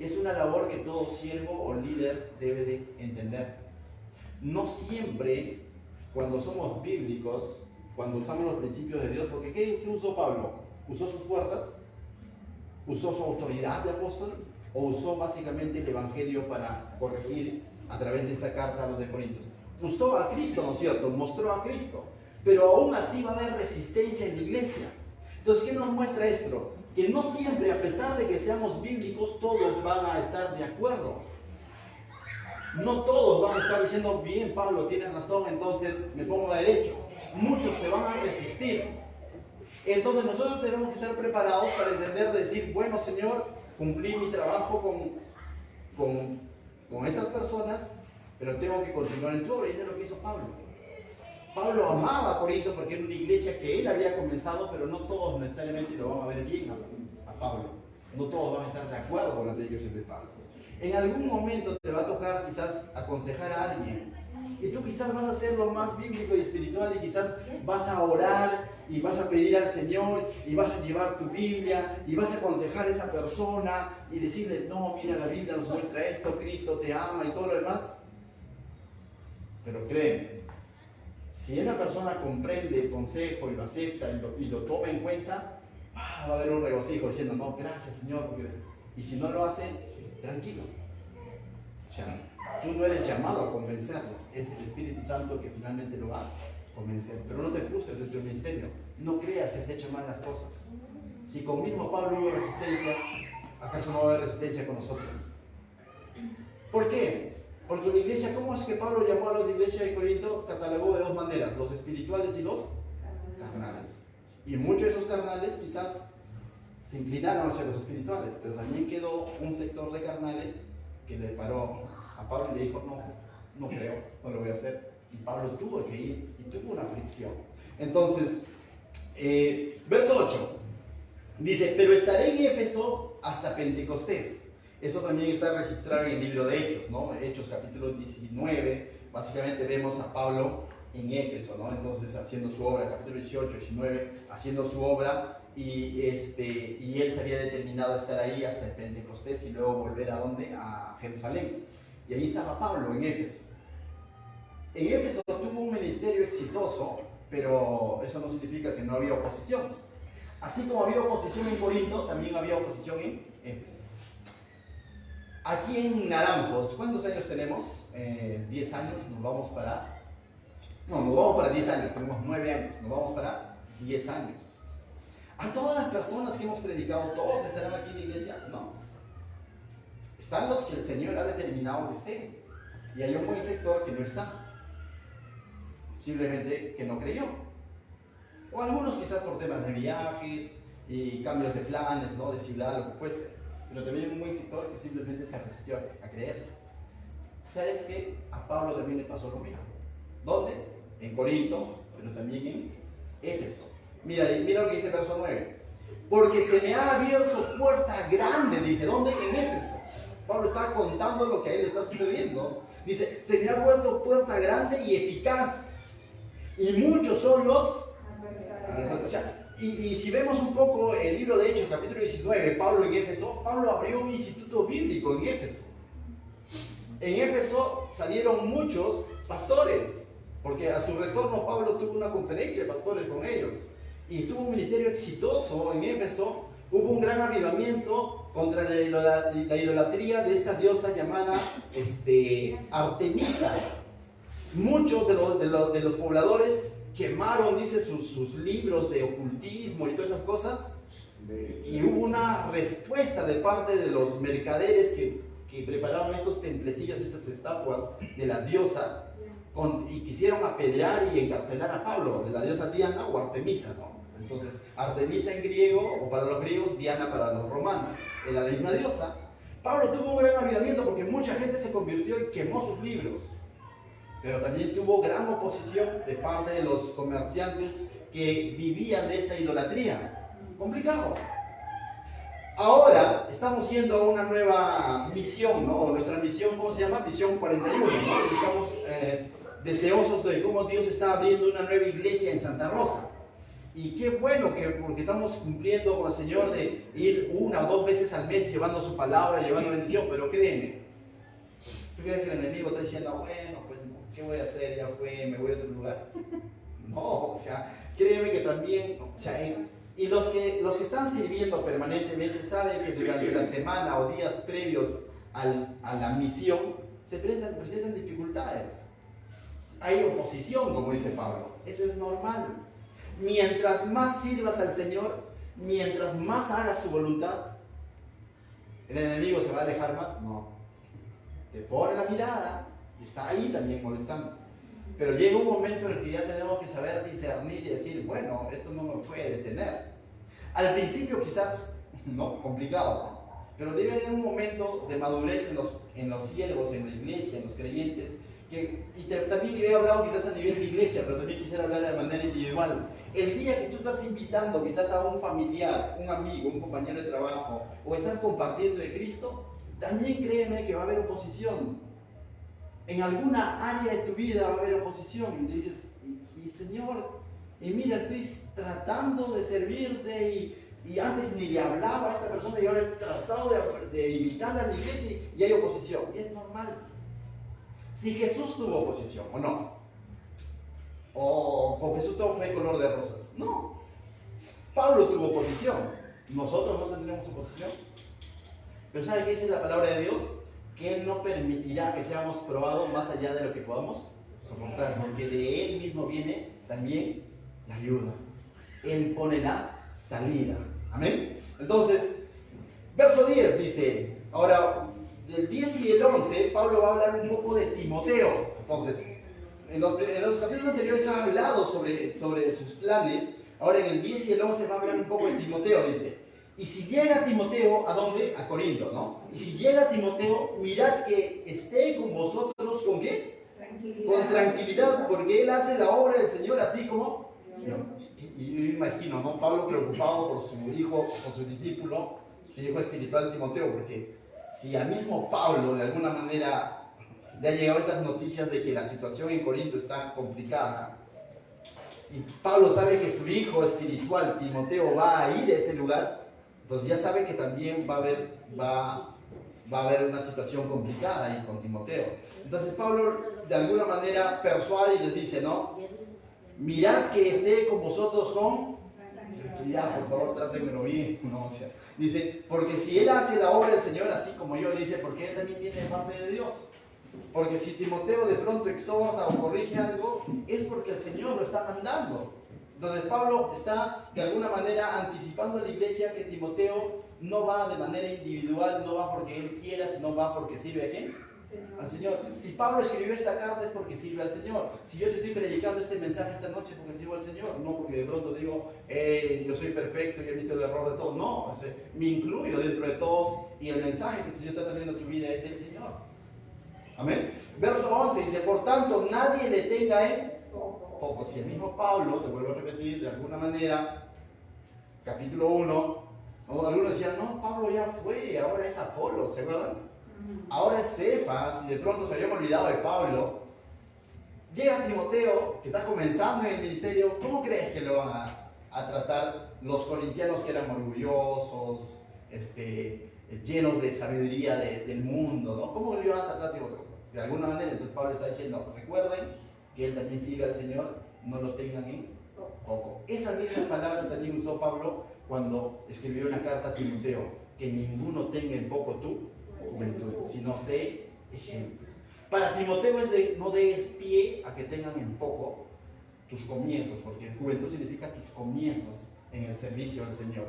S1: Es una labor que todo siervo o líder debe de entender. No siempre, cuando somos bíblicos, cuando usamos los principios de Dios, porque ¿qué usó Pablo? ¿Usó sus fuerzas? ¿Usó su autoridad de apóstol? ¿O usó básicamente el Evangelio para corregir a través de esta carta a los de Corintios? Usó a Cristo, ¿no es cierto? Mostró a Cristo. Pero aún así va a haber resistencia en la iglesia. Entonces, ¿qué nos muestra esto? Que no siempre, a pesar de que seamos bíblicos, todos van a estar de acuerdo. No todos van a estar diciendo, bien, Pablo, tienes razón, entonces me pongo de derecho. Muchos se van a resistir. Entonces nosotros tenemos que estar preparados para entender, decir, bueno, Señor, cumplí mi trabajo con estas personas, pero tengo que continuar en tu obra. Y eso es lo que hizo Pablo. Pablo amaba a Corinto porque era una iglesia que él había comenzado, pero no todos necesariamente lo van a ver bien a Pablo. No todos van a estar de acuerdo con la predicación de Pablo. En algún momento te va a tocar quizás aconsejar a alguien. Y tú quizás vas a ser lo más bíblico y espiritual y quizás vas a orar y vas a pedir al Señor y vas a llevar tu Biblia y vas a aconsejar a esa persona y decirle, no, mira, la Biblia nos muestra esto, Cristo te ama y todo lo demás. Pero créeme, si esa persona comprende el consejo y lo acepta y lo toma en cuenta, va a haber un regocijo diciendo, no, gracias Señor. Y si no lo hace, tranquilo. O sea, tú no eres llamado a convencerlo, es el Espíritu Santo que finalmente lo va a convencer. Pero no te frustres de tu ministerio, no creas que has hecho mal las cosas. Si con mismo Pablo hubo resistencia, ¿acaso no va a haber resistencia con nosotros? ¿Por qué? Porque la iglesia, ¿cómo es que Pablo llamó a los de la iglesia de Corinto? Catalogó de dos maneras, los espirituales y los carnales. Y muchos de esos carnales quizás se inclinaron hacia los espirituales, pero también quedó un sector de carnales que le paró a Pablo y le dijo, no creo, no lo voy a hacer. Y Pablo tuvo que ir y tuvo una fricción. Entonces, verso 8, dice, pero estaré en Éfeso hasta Pentecostés. Eso también está registrado en el libro de Hechos, ¿no? Hechos capítulo 19, básicamente vemos a Pablo en Éfeso, ¿no? Entonces haciendo su obra, capítulo 18, 19, haciendo su obra y él se había determinado a estar ahí hasta el Pentecostés y luego volver ¿a dónde? A Jerusalén. Y ahí estaba Pablo en Éfeso. En Éfeso tuvo un ministerio exitoso, pero eso no significa que no había oposición. Así como había oposición en Corinto, también había oposición en Éfeso. Aquí en Naranjos, ¿cuántos años tenemos? 10 años, nos vamos para 10 años, tenemos 9 años, nos vamos para 10 años. ¿A todas las personas que hemos predicado, todos estarán aquí en la iglesia? No. Están los que el Señor ha determinado que estén. Y hay un buen sector que no está. Simplemente que no creyó. O algunos quizás por temas de viajes y cambios de planes, ¿no? De ciudad, lo que fuese. Pero también hay un buen sector que simplemente se resistió a creer. ¿Sabes qué? A Pablo también le pasó lo mismo. ¿Dónde? En Corinto, pero también en Éfeso. Mira lo que dice el verso 9. Porque se me ha abierto puerta grande, dice. ¿Dónde? En Éfeso. Pablo está contando lo que a él le está sucediendo. Dice, se me ha abierto puerta grande y eficaz. Y muchos son los... O sea, y si vemos un poco el libro de Hechos, capítulo 19, Pablo en Éfeso, Pablo abrió un instituto bíblico en Éfeso. En Éfeso salieron muchos pastores. Porque a su retorno Pablo tuvo una conferencia de pastores con ellos y tuvo un ministerio exitoso en Éfeso. Hubo un gran avivamiento contra la idolatría de esta diosa llamada Artemisa. Muchos de los pobladores quemaron, dice, sus libros de ocultismo y todas esas cosas. Y hubo una respuesta de parte de los mercaderes que prepararon estos templecillos, estas estatuas de la diosa, y quisieron apedrear y encarcelar a Pablo, de la diosa Diana o Artemisa, ¿no? Entonces, Artemisa en griego, o para los griegos, Diana para los romanos, era la misma diosa. Pablo tuvo un gran avivamiento porque mucha gente se convirtió y quemó sus libros. Pero también tuvo gran oposición de parte de los comerciantes que vivían de esta idolatría. Complicado. Ahora estamos yendo a una nueva misión, ¿no? Nuestra misión, ¿cómo se llama? Misión 41, ¿no? Estamos deseosos de cómo Dios está abriendo una nueva iglesia en Santa Rosa. Y qué bueno porque estamos cumpliendo con el Señor de ir 1 o 2 veces al mes llevando su palabra, llevando bendición. Pero créeme, ¿tú crees que el enemigo está diciendo, bueno, pues, ¿qué voy a hacer? Ya fue, me voy a otro lugar. No, o sea, créeme que también, o sea, y los que están sirviendo permanentemente saben que durante la semana o días previos a la misión se presentan dificultades. Hay oposición, como dice Pablo. Eso es normal. Mientras más sirvas al Señor, mientras más hagas su voluntad, ¿el enemigo se va a alejar más? No. Te pone la mirada y está ahí también molestando. Pero llega un momento en el que ya tenemos que saber discernir y decir, bueno, esto no me puede detener. Al principio quizás, no, complicado, ¿no? Pero debe haber un momento de madurez en los siervos, en la iglesia, en los creyentes, también he hablado quizás a nivel de iglesia, pero también quisiera hablar de manera individual. El día que tú estás invitando quizás a un familiar, un amigo, un compañero de trabajo, o estás compartiendo de Cristo, también créeme que va a haber oposición. En alguna área de tu vida va a haber oposición. Y te dices, y Señor, y mira, estoy tratando de servirte y antes ni le hablaba a esta persona y ahora he tratado de invitarla a la iglesia y hay oposición. Y es normal. Si Jesús tuvo oposición, ¿o no? ¿O con Jesús todo fue color de rosas? No. Pablo tuvo oposición. ¿Nosotros no tendremos oposición? Pero ¿sabe qué dice la palabra de Dios? Que Él no permitirá que seamos probados más allá de lo que podamos soportar, porque de Él mismo viene también la ayuda. Él pone la salida. Amén. Entonces, verso 10 dice, ahora, del 10 y del 11, Pablo va a hablar un poco de Timoteo. Entonces, en los capítulos anteriores ha hablado sobre sus planes. Ahora en el 10 y el 11 va a hablar un poco de Timoteo, dice. Y si llega Timoteo, ¿a dónde? A Corinto, ¿no? Y si llega Timoteo, mirad que esté con vosotros, ¿con qué? Tranquilidad. Con tranquilidad, porque él hace la obra del Señor así como... Y yo me imagino, ¿no? Pablo preocupado por su hijo, por su discípulo, su hijo espiritual Timoteo, porque si al mismo Pablo de alguna manera le ha llegado estas noticias de que la situación en Corinto está complicada, y Pablo sabe que su hijo espiritual Timoteo va a ir a ese lugar, entonces ya sabe que también va a haber una situación complicada ahí con Timoteo. Entonces Pablo de alguna manera persuade y les dice, ¿no? Mirad que esté con vosotros con tranquilidad, por favor, trátenmelo bien, ¿no? O sea, dice, porque si él hace la obra del Señor así como yo, dice, porque él también viene de parte de Dios. Porque si Timoteo de pronto exhorta o corrige algo, es porque el Señor lo está mandando. Entonces Pablo está de alguna manera anticipando a la iglesia que Timoteo no va de manera individual, no va porque él quiera, sino va porque sirve a ¿quién? Al Señor. Si Pablo escribió esta carta es porque sirve al Señor. Si yo te estoy predicando este mensaje esta noche es porque sirvo al Señor, no porque de pronto digo, yo soy perfecto y he visto el error de todos. No, o sea, me incluyo dentro de todos y el mensaje que el Señor está trayendo a tu vida es del Señor. Amén. Verso 11 dice, por tanto, nadie le tenga en poco. Si el mismo Pablo, te vuelvo a repetir, de alguna manera, capítulo 1, ¿no? Algunos decían, no, Pablo ya fue, ahora es Apolo, ¿se acuerdan? Ahora es Cefas, y de pronto se habían olvidado de Pablo. Llega Timoteo, que está comenzando en el ministerio. ¿Cómo crees que lo van a tratar los corintianos que eran orgullosos, llenos de sabiduría del mundo, ¿no? ¿Cómo lo iban a tratar a Timoteo? De alguna manera, entonces Pablo está diciendo, recuerden que él también siga al Señor, no lo tengan en poco. Esas mismas palabras también usó Pablo cuando escribió una carta a Timoteo, que ninguno tenga en poco tu juventud, sino sé ejemplo. Para Timoteo es no des pie a que tengan en poco tus comienzos, porque juventud significa tus comienzos en el servicio al Señor.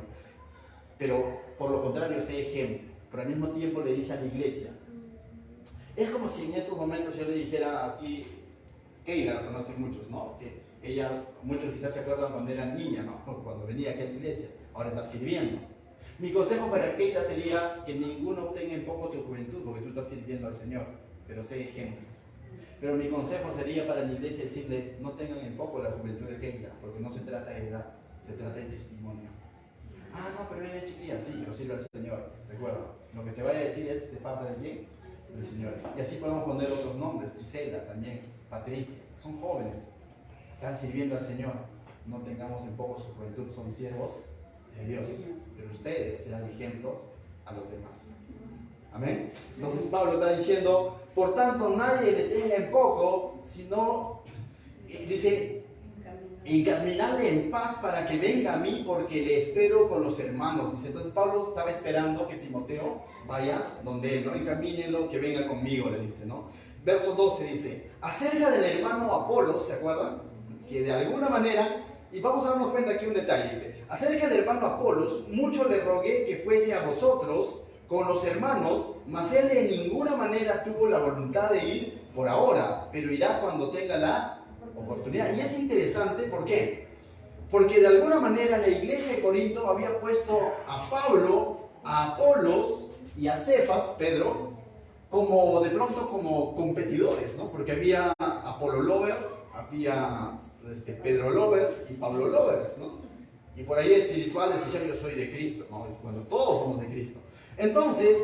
S1: Pero por lo contrario, sé ejemplo. Pero al mismo tiempo le dice a la iglesia. Es como si en estos momentos yo le dijera aquí, Keila, la conocen muchos, ¿no? Que ella, muchos quizás se acuerdan cuando era niña, ¿no? Cuando venía aquí a la iglesia, ahora está sirviendo. Mi consejo para Keila sería que ninguno obtenga en poco tu juventud, porque tú estás sirviendo al Señor, pero sé ejemplo. Pero mi consejo sería para la iglesia decirle, no tengan en poco la juventud de Keila, porque no se trata de edad, se trata de testimonio. Ah, no, pero ella es chiquilla, sí, pero sirve al Señor. Recuerda, lo que te vaya a decir es de parte de quién, del Señor. Y así podemos poner otros nombres, Gisela también, Patricia, son jóvenes, están sirviendo al Señor. No tengamos en poco su juventud, son siervos de Dios, pero ustedes sean ejemplos a los demás. Amén. Entonces Pablo está diciendo, por tanto nadie le tenga en poco, sino, dice, encaminarle en paz para que venga a mí, porque le espero con los hermanos. Dice, entonces Pablo estaba esperando que Timoteo vaya donde él, ¿no? Encamínelo, que venga conmigo, le dice, ¿no? Verso 12 dice, acerca del hermano Apolos, ¿se acuerdan? Que de alguna manera, y vamos a darnos cuenta aquí un detalle, dice, acerca del hermano Apolos, mucho le rogué que fuese a vosotros con los hermanos, mas él de ninguna manera tuvo la voluntad de ir por ahora, pero irá cuando tenga la oportunidad. Y es interesante, ¿por qué? Porque de alguna manera la iglesia de Corinto había puesto a Pablo, a Apolos y a Cefas, Pedro, como de pronto como competidores, ¿no? Porque había Apolo lovers, había Pedro lovers y Pablo lovers, ¿no? Y por ahí espirituales decían, yo soy de Cristo, ¿no? Cuando todos somos de Cristo. Entonces,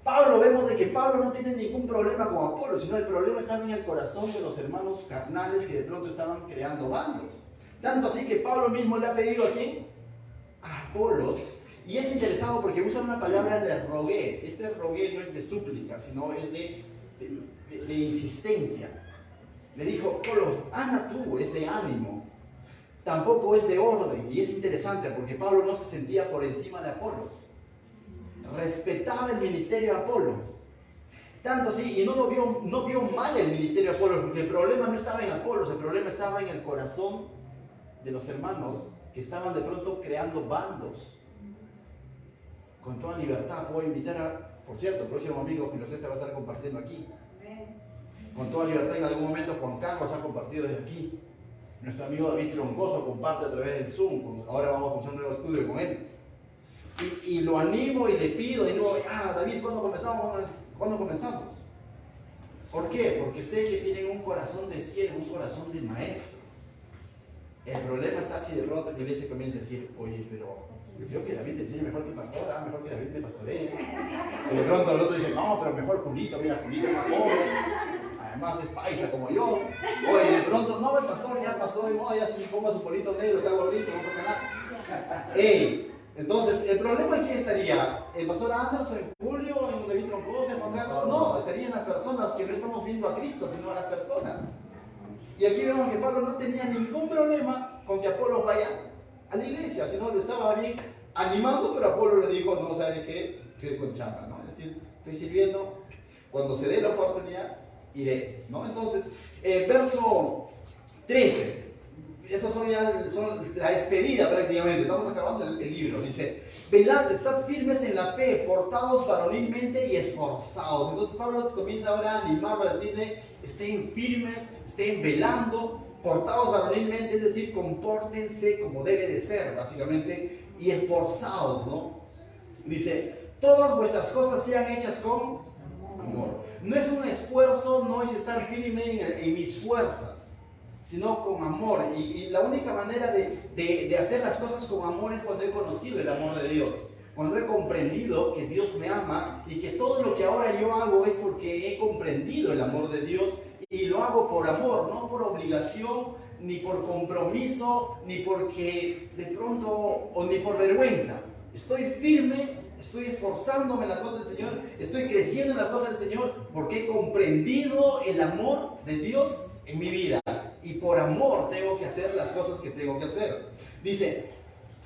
S1: Pablo, vemos de que Pablo no tiene ningún problema con Apolo, sino el problema estaba en el corazón de los hermanos carnales que de pronto estaban creando bandos. Tanto así que Pablo mismo le ha pedido a quién? A Apolos. Y es interesante porque usa una palabra de rogué. Este rogué no es de súplica, sino es de insistencia. Le dijo, Apolo, anda tú, es de ánimo. Tampoco es de orden. Y es interesante porque Pablo no se sentía por encima de Apolos. Respetaba el ministerio de Apolo. Tanto así, y no vio mal el ministerio de Apolo, porque el problema no estaba en Apolos, el problema estaba en el corazón de los hermanos que estaban de pronto creando bandos. Con toda libertad puedo invitar a, por cierto, el próximo amigo Filocesta va a estar compartiendo aquí. Con toda libertad en algún momento Juan Carlos ha compartido desde aquí. Nuestro amigo David Troncoso comparte a través del Zoom. Ahora vamos a usar un nuevo estudio con él. Y lo animo y le pido, y digo, David, ¿cuándo comenzamos? ¿Por qué? Porque sé que tienen un corazón de siervo, un corazón de maestro. El problema está si de pronto la iglesia comienza a decir, oye, pero yo creo que David te enseña mejor que el pastor, mejor que David me pastoree. Y de pronto el otro dice, no, pero mejor Julito, mira, Julito es más joven, además es paisa como yo. Oye, de pronto, no, el pastor ya pasó de moda, ya se ponga su polito negro, está gordito, no pasa nada. Entonces, el problema aquí estaría, el pastor Anderson, en Julio, en David Troncoso, en Juan Carlos, no, estarían las personas que no estamos viendo a Cristo, sino a las personas. Y aquí vemos que Pablo no tenía ningún problema con que Apolo vaya a la iglesia, sino lo estaba bien animando, pero Apolo le dijo, no, ¿sabe qué? Estoy con chamba, ¿no? Es decir, estoy sirviendo, cuando se dé la oportunidad, iré, ¿no? Entonces, verso 13. Estos son la despedida prácticamente, estamos acabando el libro. Dice, velad, estad firmes en la fe, portados varonilmente y esforzados. Entonces Pablo comienza ahora a animarlo, a decirle, estén firmes, estén velando, portados varonilmente, es decir, compórtense como debe de ser, básicamente, y esforzados, ¿no? Dice, todas vuestras cosas sean hechas con amor. No es un esfuerzo, no es estar firme en mis fuerzas, sino con amor. Y la única manera de hacer las cosas con amor es cuando he conocido el amor de Dios. Cuando he comprendido que Dios me ama y que todo lo que ahora yo hago es porque he comprendido el amor de Dios y lo hago por amor, no por obligación, ni por compromiso, ni porque de pronto, o ni por vergüenza. Estoy firme, estoy esforzándome en la cosa del Señor, estoy creciendo en la cosa del Señor porque he comprendido el amor de Dios en mi vida. y por amor tengo que hacer las cosas que tengo que hacer. Dice,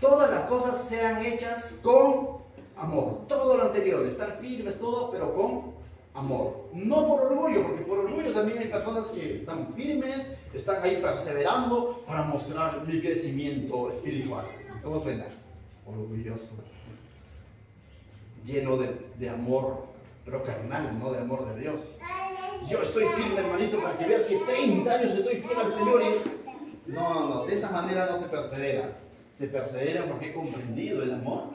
S1: todas las cosas sean hechas con amor. Todo lo anterior, estar firmes, todo, pero con amor. No por orgullo, porque por orgullo también hay personas que están firmes, están ahí perseverando para mostrar mi crecimiento espiritual. ¿Cómo suena? Orgulloso. Lleno de amor, pero carnal, no de amor de Dios. Yo estoy firme, hermanito, para que veas que 30 años estoy fiel al Señor. No, de esa manera no se persevera. Se persevera porque he comprendido el amor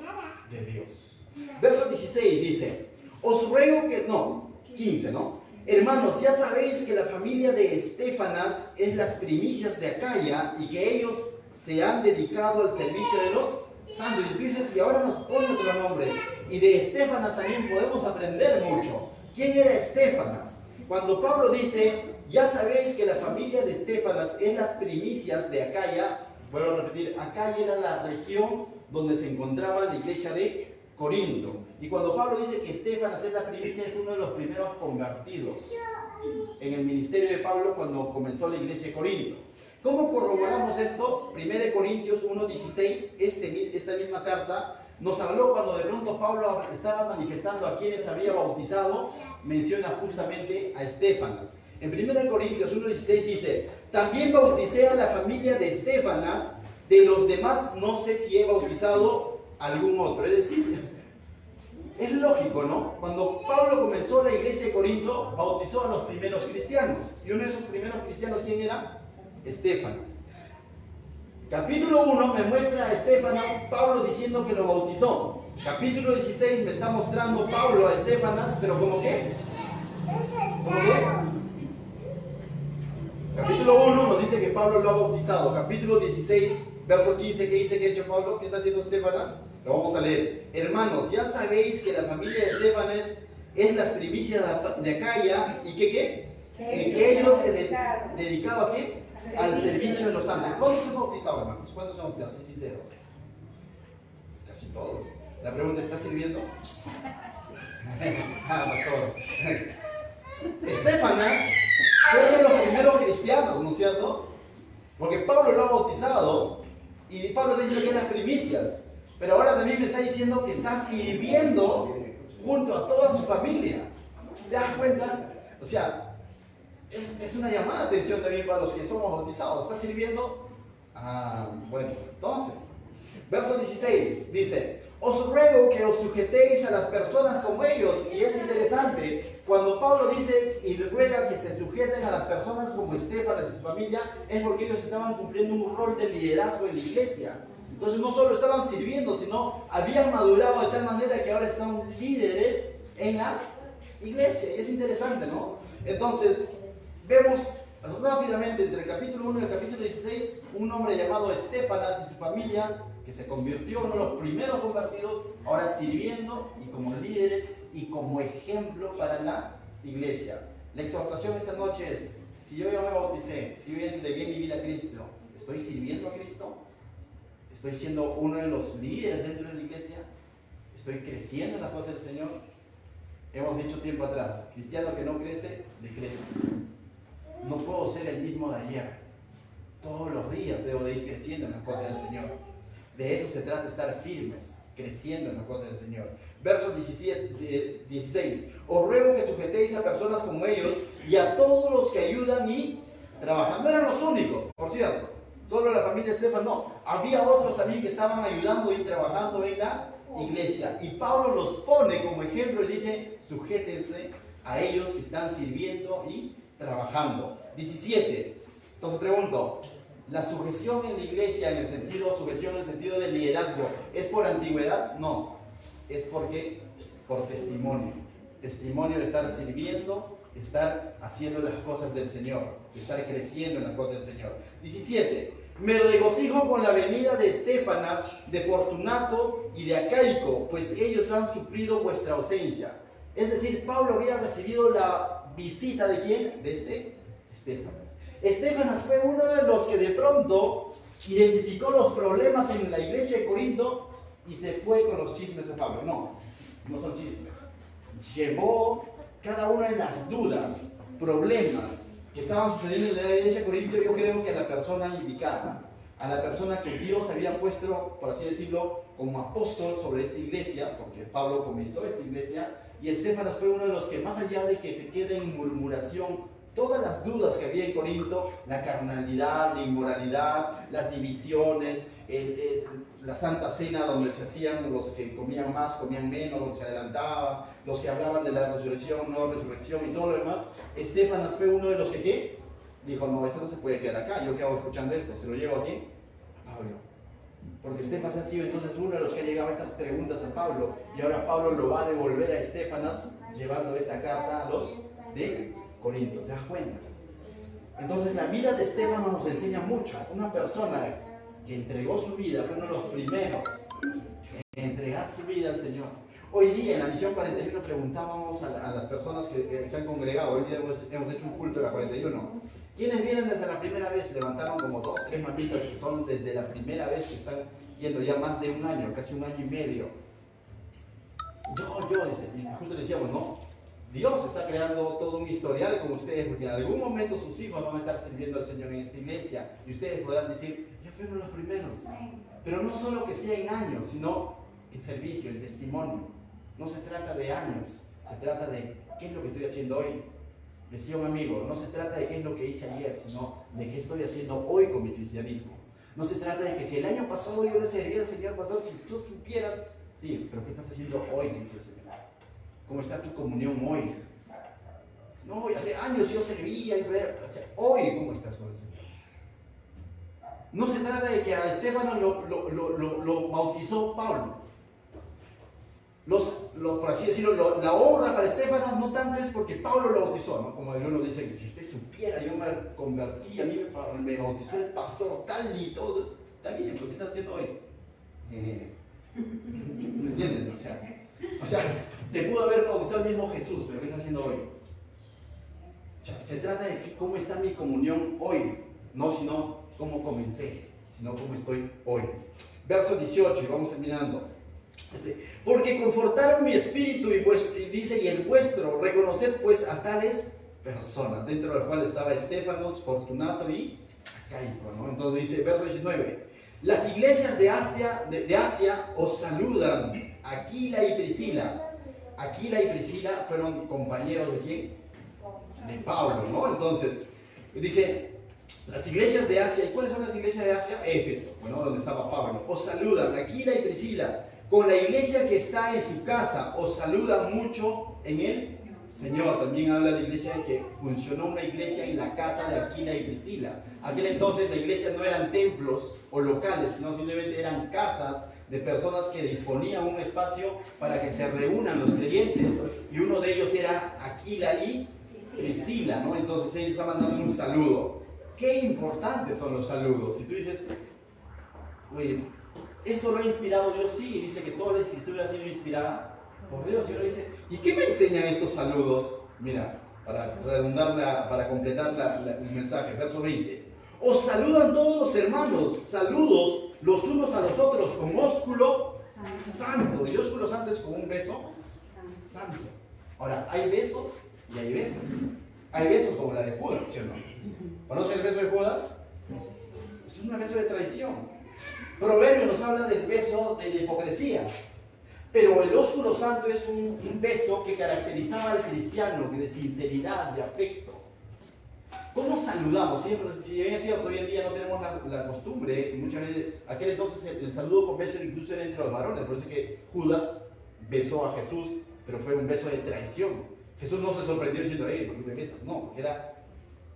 S1: de Dios. Verso 16 dice, os ruego que, 15, ¿no? Hermanos, ya sabéis que la familia de Estéfanas es las primicias de Acaya y que ellos se han dedicado al servicio de los santos. Y dices, y ahora nos pone otro nombre. Y de Estéfanas también podemos aprender mucho. ¿Quién era Estéfanas? Cuando Pablo dice, ya sabéis que la familia de Estéfanas es las primicias de Acaya, vuelvo a repetir, Acaya era la región donde se encontraba la iglesia de Corinto. Y cuando Pablo dice que Estéfanas es la primicia, es uno de los primeros convertidos en el ministerio de Pablo cuando comenzó la iglesia de Corinto. ¿Cómo corroboramos esto? 1 Corintios 1:16, esta misma carta, nos habló cuando de pronto Pablo estaba manifestando a quienes había bautizado, menciona justamente a Estéfanas. En 1 Corintios 1:16 dice, también bauticé a la familia de Estéfanas, de los demás no sé si he bautizado algún otro. Es decir, es lógico, ¿no? Cuando Pablo comenzó la iglesia de Corinto, bautizó a los primeros cristianos. Y uno de esos primeros cristianos, ¿quién era? Estéfanas. Capítulo 1 me muestra a Estéfanas, Pablo diciendo que lo bautizó. Capítulo 16 me está mostrando Pablo a Estéfanas, pero ¿cómo qué? ¿Cómo qué? Capítulo 1 nos dice que Pablo lo ha bautizado. Capítulo 16, verso 15, ¿qué dice que ha hecho Pablo? ¿Qué está haciendo Estéfanas? Lo vamos a leer. Hermanos, ya sabéis que la familia de Estéfanas es las primicias de Acaya y que ellos se dedicaban ¿a qué? Al servicio de los santos. ¿Cuántos se han bautizado, hermanos? ¿Cuántos se han bautizado? Sí, sinceros. Casi todos. La pregunta, ¿está sirviendo? Pastor. Estéfanas fue uno de los primeros cristianos, ¿no es cierto? Porque Pablo lo ha bautizado y Pablo está diciendo que es las primicias. Pero ahora también me está diciendo que está sirviendo junto a toda su familia. ¿Te das cuenta? O sea, es una llamada de atención también para los que somos bautizados. ¿Está sirviendo? Bueno, entonces, verso 16 dice, os ruego que os sujetéis a las personas como ellos. Y es interesante, cuando Pablo dice y ruega que se sujeten a las personas como Estéfanas y su familia, es porque ellos estaban cumpliendo un rol de liderazgo en la iglesia. Entonces no solo estaban sirviendo, sino habían madurado de tal manera que ahora están líderes en la iglesia. Y es interesante, ¿no? Entonces, vemos rápidamente entre el capítulo 1 y el capítulo 16 un hombre llamado Estéfanas y su familia que se convirtió en uno de los primeros convertidos, ahora sirviendo y como líderes y como ejemplo para la iglesia. La exhortación esta noche es, si yo ya me bauticé, si yo ya entregué mi vida a Cristo, ¿estoy sirviendo a Cristo? ¿Estoy siendo uno de los líderes dentro de la iglesia? ¿Estoy creciendo en las cosas del Señor? Hemos dicho tiempo atrás, cristiano que no crece, decrece. No puedo ser el mismo de ayer. Todos los días debo de ir creciendo en las cosas del Señor. De eso se trata, estar firmes, creciendo en las cosas del Señor. Versos 16. Os ruego que sujetéis a personas como ellos y a todos los que ayudan y trabajan. No eran los únicos, por cierto. Solo la familia Estéfanas, no. Había otros también que estaban ayudando y trabajando en la iglesia. Y Pablo los pone como ejemplo y dice, sujétense a ellos que están sirviendo y trabajando. 17. Entonces pregunto, ¿la sujeción en la iglesia, sujeción en el sentido de liderazgo, es por antigüedad? No, es porque por testimonio. Testimonio de estar sirviendo, estar haciendo las cosas del Señor, de estar creciendo en las cosas del Señor. 17. Me regocijo con la venida de Estéfanas, de Fortunato y de Acaico, pues ellos han suplido vuestra ausencia. Es decir, Pablo había recibido la visita ¿de quién? De Estéfanas. Estéfanas fue uno de los que de pronto identificó los problemas en la iglesia de Corinto y se fue con los chismes de Pablo. No son chismes. Llevó cada una de las dudas, problemas, que estaban sucediendo en la iglesia de Corinto, yo creo que a la persona indicada, a la persona que Dios había puesto, por así decirlo, como apóstol sobre esta iglesia, porque Pablo comenzó esta iglesia, y Estéfanas fue uno de los que, más allá de que se quede en murmuración, todas las dudas que había en Corinto, la carnalidad, la inmoralidad, las divisiones, la Santa Cena donde se hacían los que comían más, comían menos, los que se adelantaban, los que hablaban de la resurrección, no resurrección y todo lo demás, Estéfanas fue uno de los que ¿qué? Dijo, no, esto no se puede quedar acá, yo qué hago escuchando esto, se lo llevo aquí a Pablo. Porque Estéfanas ha sido entonces uno de los que ha llegado a estas preguntas a Pablo, y ahora Pablo lo va a devolver a Estéfanas llevando esta carta a los de Corinto. ¿Te das cuenta? Entonces la vida de Estéfanas nos enseña mucho. Una persona que entregó su vida fue uno de los primeros en entregar su vida al Señor. Hoy día en la misión 41 preguntábamos a las personas que se han congregado. Hoy día hemos hecho un culto de la 41. ¿Quiénes vienen desde la primera vez? Levantaron como 2, 3 mamitas que son desde la primera vez, que están yendo ya más de un año, casi un año y medio. Yo, dice, y justo le decíamos, no, Dios está creando todo un historial con ustedes, porque en algún momento sus hijos van a estar sirviendo al Señor en esta iglesia, y ustedes podrán decir, ya fueron los primeros. Pero no solo que sea en años, sino en servicio, en testimonio. No se trata de años, se trata de qué es lo que estoy haciendo hoy. Decía un amigo, no se trata de qué es lo que hice ayer, sino de qué estoy haciendo hoy con mi cristianismo. No se trata de que si el año pasado yo le servía al Señor, pastor, si tú supieras, sí, pero ¿qué estás haciendo hoy? Dice el Señor. ¿Cómo está tu comunión hoy? No, ya hace años yo servía, hoy, ¿cómo estás con el Señor? No se trata de que a Estéfanas lo bautizó Pablo. Por así decirlo, la honra para Estéfanas no tanto es porque Pablo lo bautizó, ¿no? Como alguno dice que si usted supiera, yo me convertí, a mí me bautizó el pastor tal y todo. Está bien, ¿pero qué estás haciendo hoy? ¿Me entienden? O sea, te pudo haber bautizado el mismo Jesús, pero ¿qué estás haciendo hoy? O sea, se trata de cómo está mi comunión hoy, no sino cómo comencé, sino cómo estoy hoy. Verso 18, y vamos terminando. Porque confortaron mi espíritu y dice, y el vuestro, reconocer pues a tales personas, dentro de las cuales estaba Estéfanos, Fortunato y Acaico, ¿no? Entonces dice, verso 19, las iglesias de Asia os saludan, Aquila y Priscila. Aquila y Priscila fueron compañeros de ¿quién? De Pablo, ¿no? Entonces, dice, las iglesias de Asia, ¿y cuáles son las iglesias de Asia? Éfeso, bueno, donde estaba Pablo. Os saludan, Aquila y Priscila, con la iglesia que está en su casa, os saludan mucho en el Señor. También habla la iglesia de que funcionó una iglesia en la casa de Aquila y Priscila. Aquel entonces la iglesia no eran templos o locales, sino simplemente eran casas de personas que disponían un espacio para que se reúnan los creyentes, y uno de ellos era Aquila y Priscila, ¿no? Entonces él está mandando un saludo. Qué importantes son los saludos. Si tú dices, oye, ¿esto lo ha inspirado Dios? Sí, dice que toda la escritura ha sido inspirada por Dios. Y uno dice, ¿y qué me enseñan estos saludos? Mira, para completar el mensaje, verso 20. Os saludan todos los hermanos, saludos los unos a los otros con ósculo santo. Y ósculo santo es como un beso santo. Ahora, hay besos y hay besos. Hay besos como la de Judas, ¿sí o no? ¿Conocen el beso de Judas? Es un beso de traición. Proverbio nos habla del beso de la hipocresía. Pero el ósculo santo es un beso que caracterizaba al cristiano, de sinceridad, de afecto. ¿Cómo saludamos? Siempre, si bien es cierto, hoy en día no tenemos la costumbre, muchas veces, aquel entonces el saludo con beso incluso era entre los varones, por eso es que Judas besó a Jesús, pero fue un beso de traición. Jesús no se sorprendió diciendo, ¿por qué me besas? No, porque era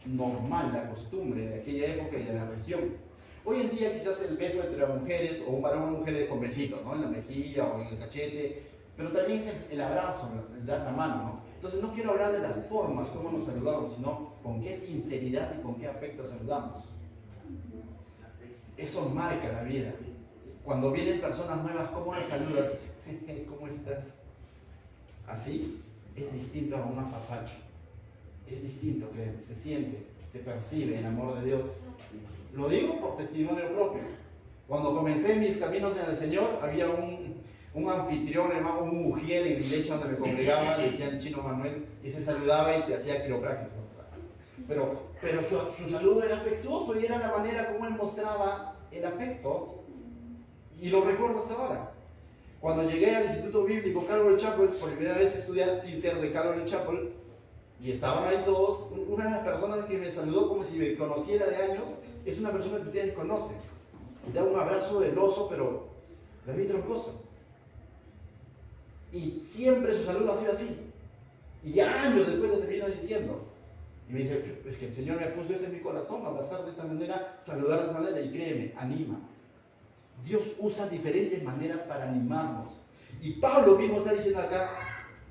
S1: normal la costumbre de aquella época y de la región. Hoy en día quizás el beso entre las mujeres, o un varón o una mujer con besito, ¿no? En la mejilla o en el cachete, pero también es el abrazo, el dar la mano, ¿no? Entonces no quiero hablar de las formas, cómo nos saludamos, sino con qué sinceridad y con qué afecto saludamos. Eso marca la vida. Cuando vienen personas nuevas, ¿cómo nos saludas? ¿Cómo estás? Así es distinto a un apapacho. Es distinto, créeme, se siente, se percibe el amor de Dios. Lo digo por testimonio propio. Cuando comencé mis caminos en el Señor, había un anfitrión, hermano, un mujer en la iglesia donde me congregaba, le decían Chino Manuel, y se saludaba y te hacía quiropraxis. Pero su saludo era afectuoso y era la manera como él mostraba el afecto. Y lo recuerdo hasta ahora. Cuando llegué al Instituto Bíblico Calvary Chapel, por primera vez estudiar sin ser de Calvary Chapel, y estaban ahí todos, una de las personas que me saludó como si me conociera de años, es una persona que ustedes conocen. Y da un abrazo veloso, pero David Troncoso. Y siempre su saludo ha sido así. Y años después le termino diciendo. Y me dice, es que el Señor me puso eso en mi corazón, abrazar de esa manera, saludar de esa manera, y créeme, anima. Dios usa diferentes maneras para animarnos. Y Pablo mismo está diciendo acá,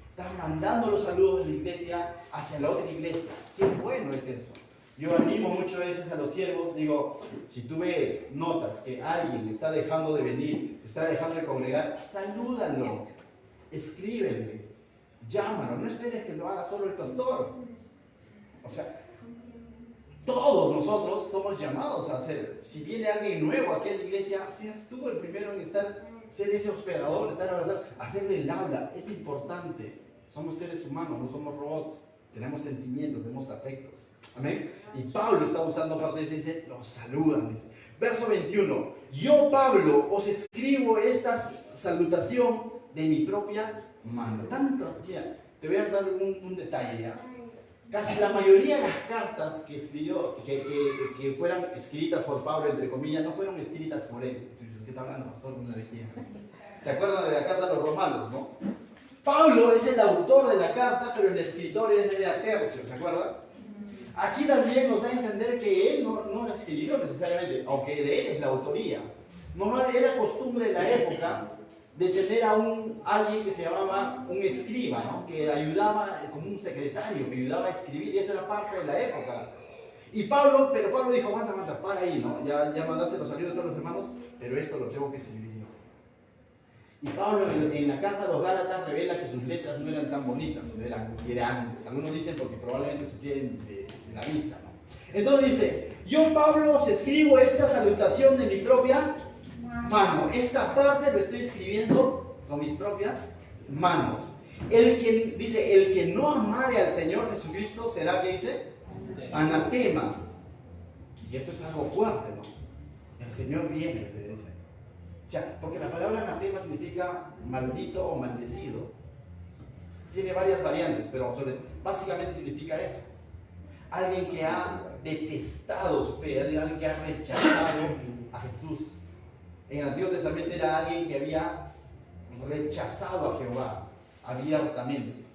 S1: está mandando los saludos de la iglesia hacia la otra iglesia. Qué bueno es eso. Yo animo muchas veces a los siervos, digo, si tú ves, notas que alguien está dejando de venir, está dejando de congregar, salúdalo, escríbele, llámalo, no esperes que lo haga solo el pastor. O sea, todos nosotros somos llamados a hacer. Si viene alguien nuevo aquí a la iglesia, seas tú el primero en ser ese hospedador, estar abrazado, hacerle el habla. Es importante. Somos seres humanos, no somos robots. Tenemos sentimientos, tenemos afectos. Amén. Y Pablo está usando parte de eso y dice, los saludan. Dice. Verso 21. Yo, Pablo, os escribo esta salutación de mi propia mano. Tanto, ya, te voy a dar un detalle ya. Casi la mayoría de las cartas que escribió, que fueran escritas por Pablo, entre comillas, no fueron escritas por él. Tú dices, ¿qué está hablando, pastor? Una herejía. ¿Se acuerdan de la carta a los romanos, no? Pablo es el autor de la carta, pero el escritor era Tercio, ¿se acuerdan? Aquí también nos da a entender que él no la escribió necesariamente, aunque de él es la autoría. No era costumbre en la época de tener a alguien que se llamaba un escriba, ¿no? Que ayudaba como un secretario, que ayudaba a escribir, y eso era parte de la época. Pero Pablo dijo, aguanta, para ahí, ¿no? Ya mandaste los saludos de todos los hermanos, pero esto lo tengo que escribir yo. Y Pablo en la carta a los Gálatas revela que sus letras no eran tan bonitas, sino eran grandes. Algunos dicen porque probablemente sufrieron de la vista, ¿no? Entonces dice, yo Pablo os escribo esta salutación de mi propia mano. Esta parte lo estoy escribiendo con mis propias manos. El que no amare al Señor Jesucristo será, ¿qué dice? Anatema. Y esto es algo fuerte, ¿no? El Señor viene, te dice. O sea, porque la palabra anatema significa maldito o maldecido. Tiene varias variantes, pero básicamente significa eso. Alguien que ha detestado su fe, alguien que ha rechazado a Jesús. En el Antiguo Testamento era alguien que había rechazado a Jehová abiertamente.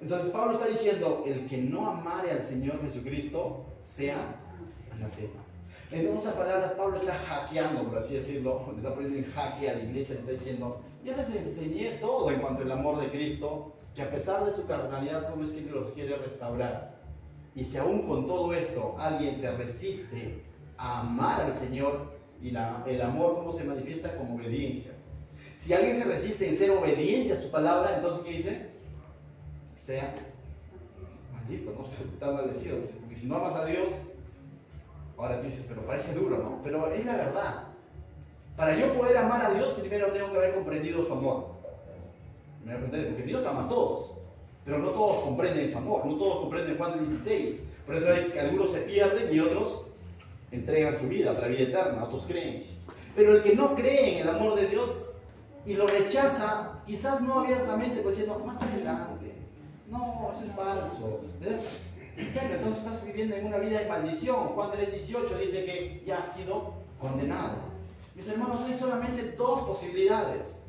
S1: Entonces Pablo está diciendo, el que no amare al Señor Jesucristo sea anatema. En otras palabras, Pablo está hackeando, por así decirlo, le está poniendo en jaque a la iglesia, le está diciendo, yo les enseñé todo en cuanto al amor de Cristo, que a pesar de su carnalidad, cómo es que los quiere restaurar. Y si aún con todo esto alguien se resiste a amar al Señor, y el amor, ¿cómo se manifiesta? Como obediencia. Si alguien se resiste en ser obediente a su palabra, entonces ¿qué dice? Sea maldito, ¿no? Está maldecido. Porque si no amas a Dios, ahora tú dices, pero parece duro, ¿no? Pero es la verdad. Para yo poder amar a Dios, primero tengo que haber comprendido su amor. ¿Me voy a entender? Porque Dios ama a todos, pero no todos comprenden su amor, no todos comprenden Juan 16. Por eso hay que algunos se pierden y otros entregan su vida para la vida eterna, otros creen. Pero el que no cree en el amor de Dios y lo rechaza, quizás no abiertamente, pues diciendo, más adelante, no, eso es falso, ¿verdad? Entonces estás viviendo en una vida de maldición. Juan 3:18 dice que ya has sido condenado. Mis hermanos, hay solamente dos posibilidades: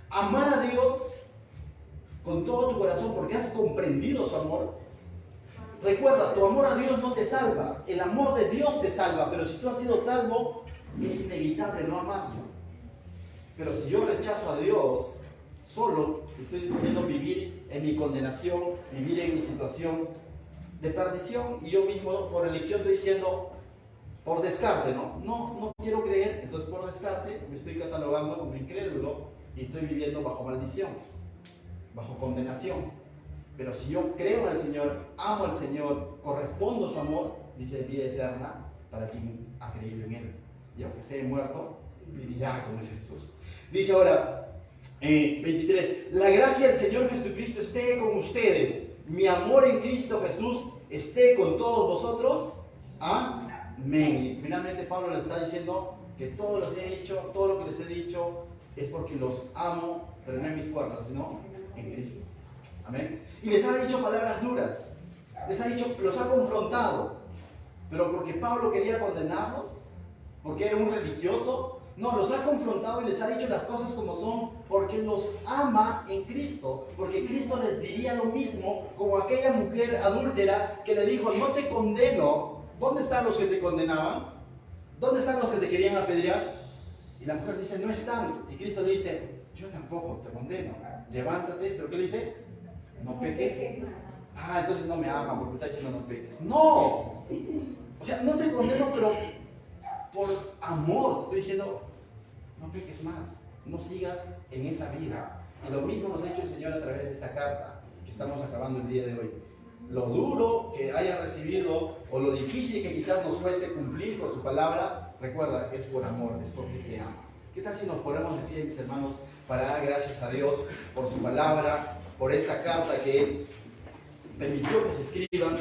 S1: amar a Dios con todo tu corazón porque has comprendido su amor. Recuerda, tu amor a Dios no te salva, el amor de Dios te salva, pero si tú has sido salvo, es inevitable no amarlo. Pero si yo rechazo a Dios, solo estoy decidiendo vivir en mi condenación, vivir en mi situación de perdición, y yo mismo por elección estoy diciendo, por descarte, no quiero creer, entonces por descarte me estoy catalogando como incrédulo y estoy viviendo bajo maldición, bajo condenación. Pero si yo creo en el Señor, amo al Señor, correspondo a su amor, dice vida eterna para quien ha creído en Él. Y aunque esté muerto, vivirá como es Jesús. Dice ahora, 23, la gracia del Señor Jesucristo esté con ustedes. Mi amor en Cristo Jesús esté con todos vosotros. Amén. Y finalmente Pablo les está diciendo que todo lo que he hecho, todo lo que les he dicho es porque los amo, pero no en mis fuerzas, sino en Cristo. Amén. Y les ha dicho palabras duras, les ha dicho, los ha confrontado, pero porque Pablo quería condenarlos, porque era un religioso. No, los ha confrontado y les ha dicho las cosas como son, porque los ama en Cristo, porque Cristo les diría lo mismo como aquella mujer adúltera que le dijo, no te condeno. ¿Dónde están los que te condenaban? ¿Dónde están los que te querían apedrear? Y la mujer dice, no están. Y Cristo le dice, yo tampoco te condeno. Levántate, pero ¿qué le dice? No peques. Entonces no me ama porque está diciendo no peques. No. O sea, no te condeno, pero por amor te estoy diciendo, no peques más, no sigas en esa vida. Y lo mismo nos ha dicho el Señor a través de esta carta que estamos acabando el día de hoy. Lo duro que haya recibido o lo difícil que quizás nos cueste cumplir con su palabra, recuerda, es por amor, es porque te ama. ¿Qué tal si nos ponemos de pie, mis hermanos, para dar gracias a Dios por su palabra, por esta carta que Él permitió que se escriban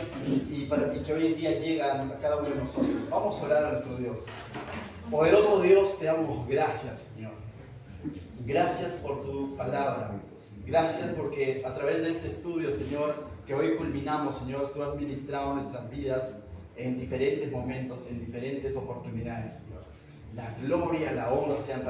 S1: y que hoy en día llegan a cada uno de nosotros? Vamos a orar a nuestro Dios. Poderoso Dios, te damos gracias, Señor. Gracias por tu palabra. Gracias porque a través de este estudio, Señor, que hoy culminamos, Señor, tú has ministrado nuestras vidas en diferentes momentos, en diferentes oportunidades, Señor. La gloria, la honra sean para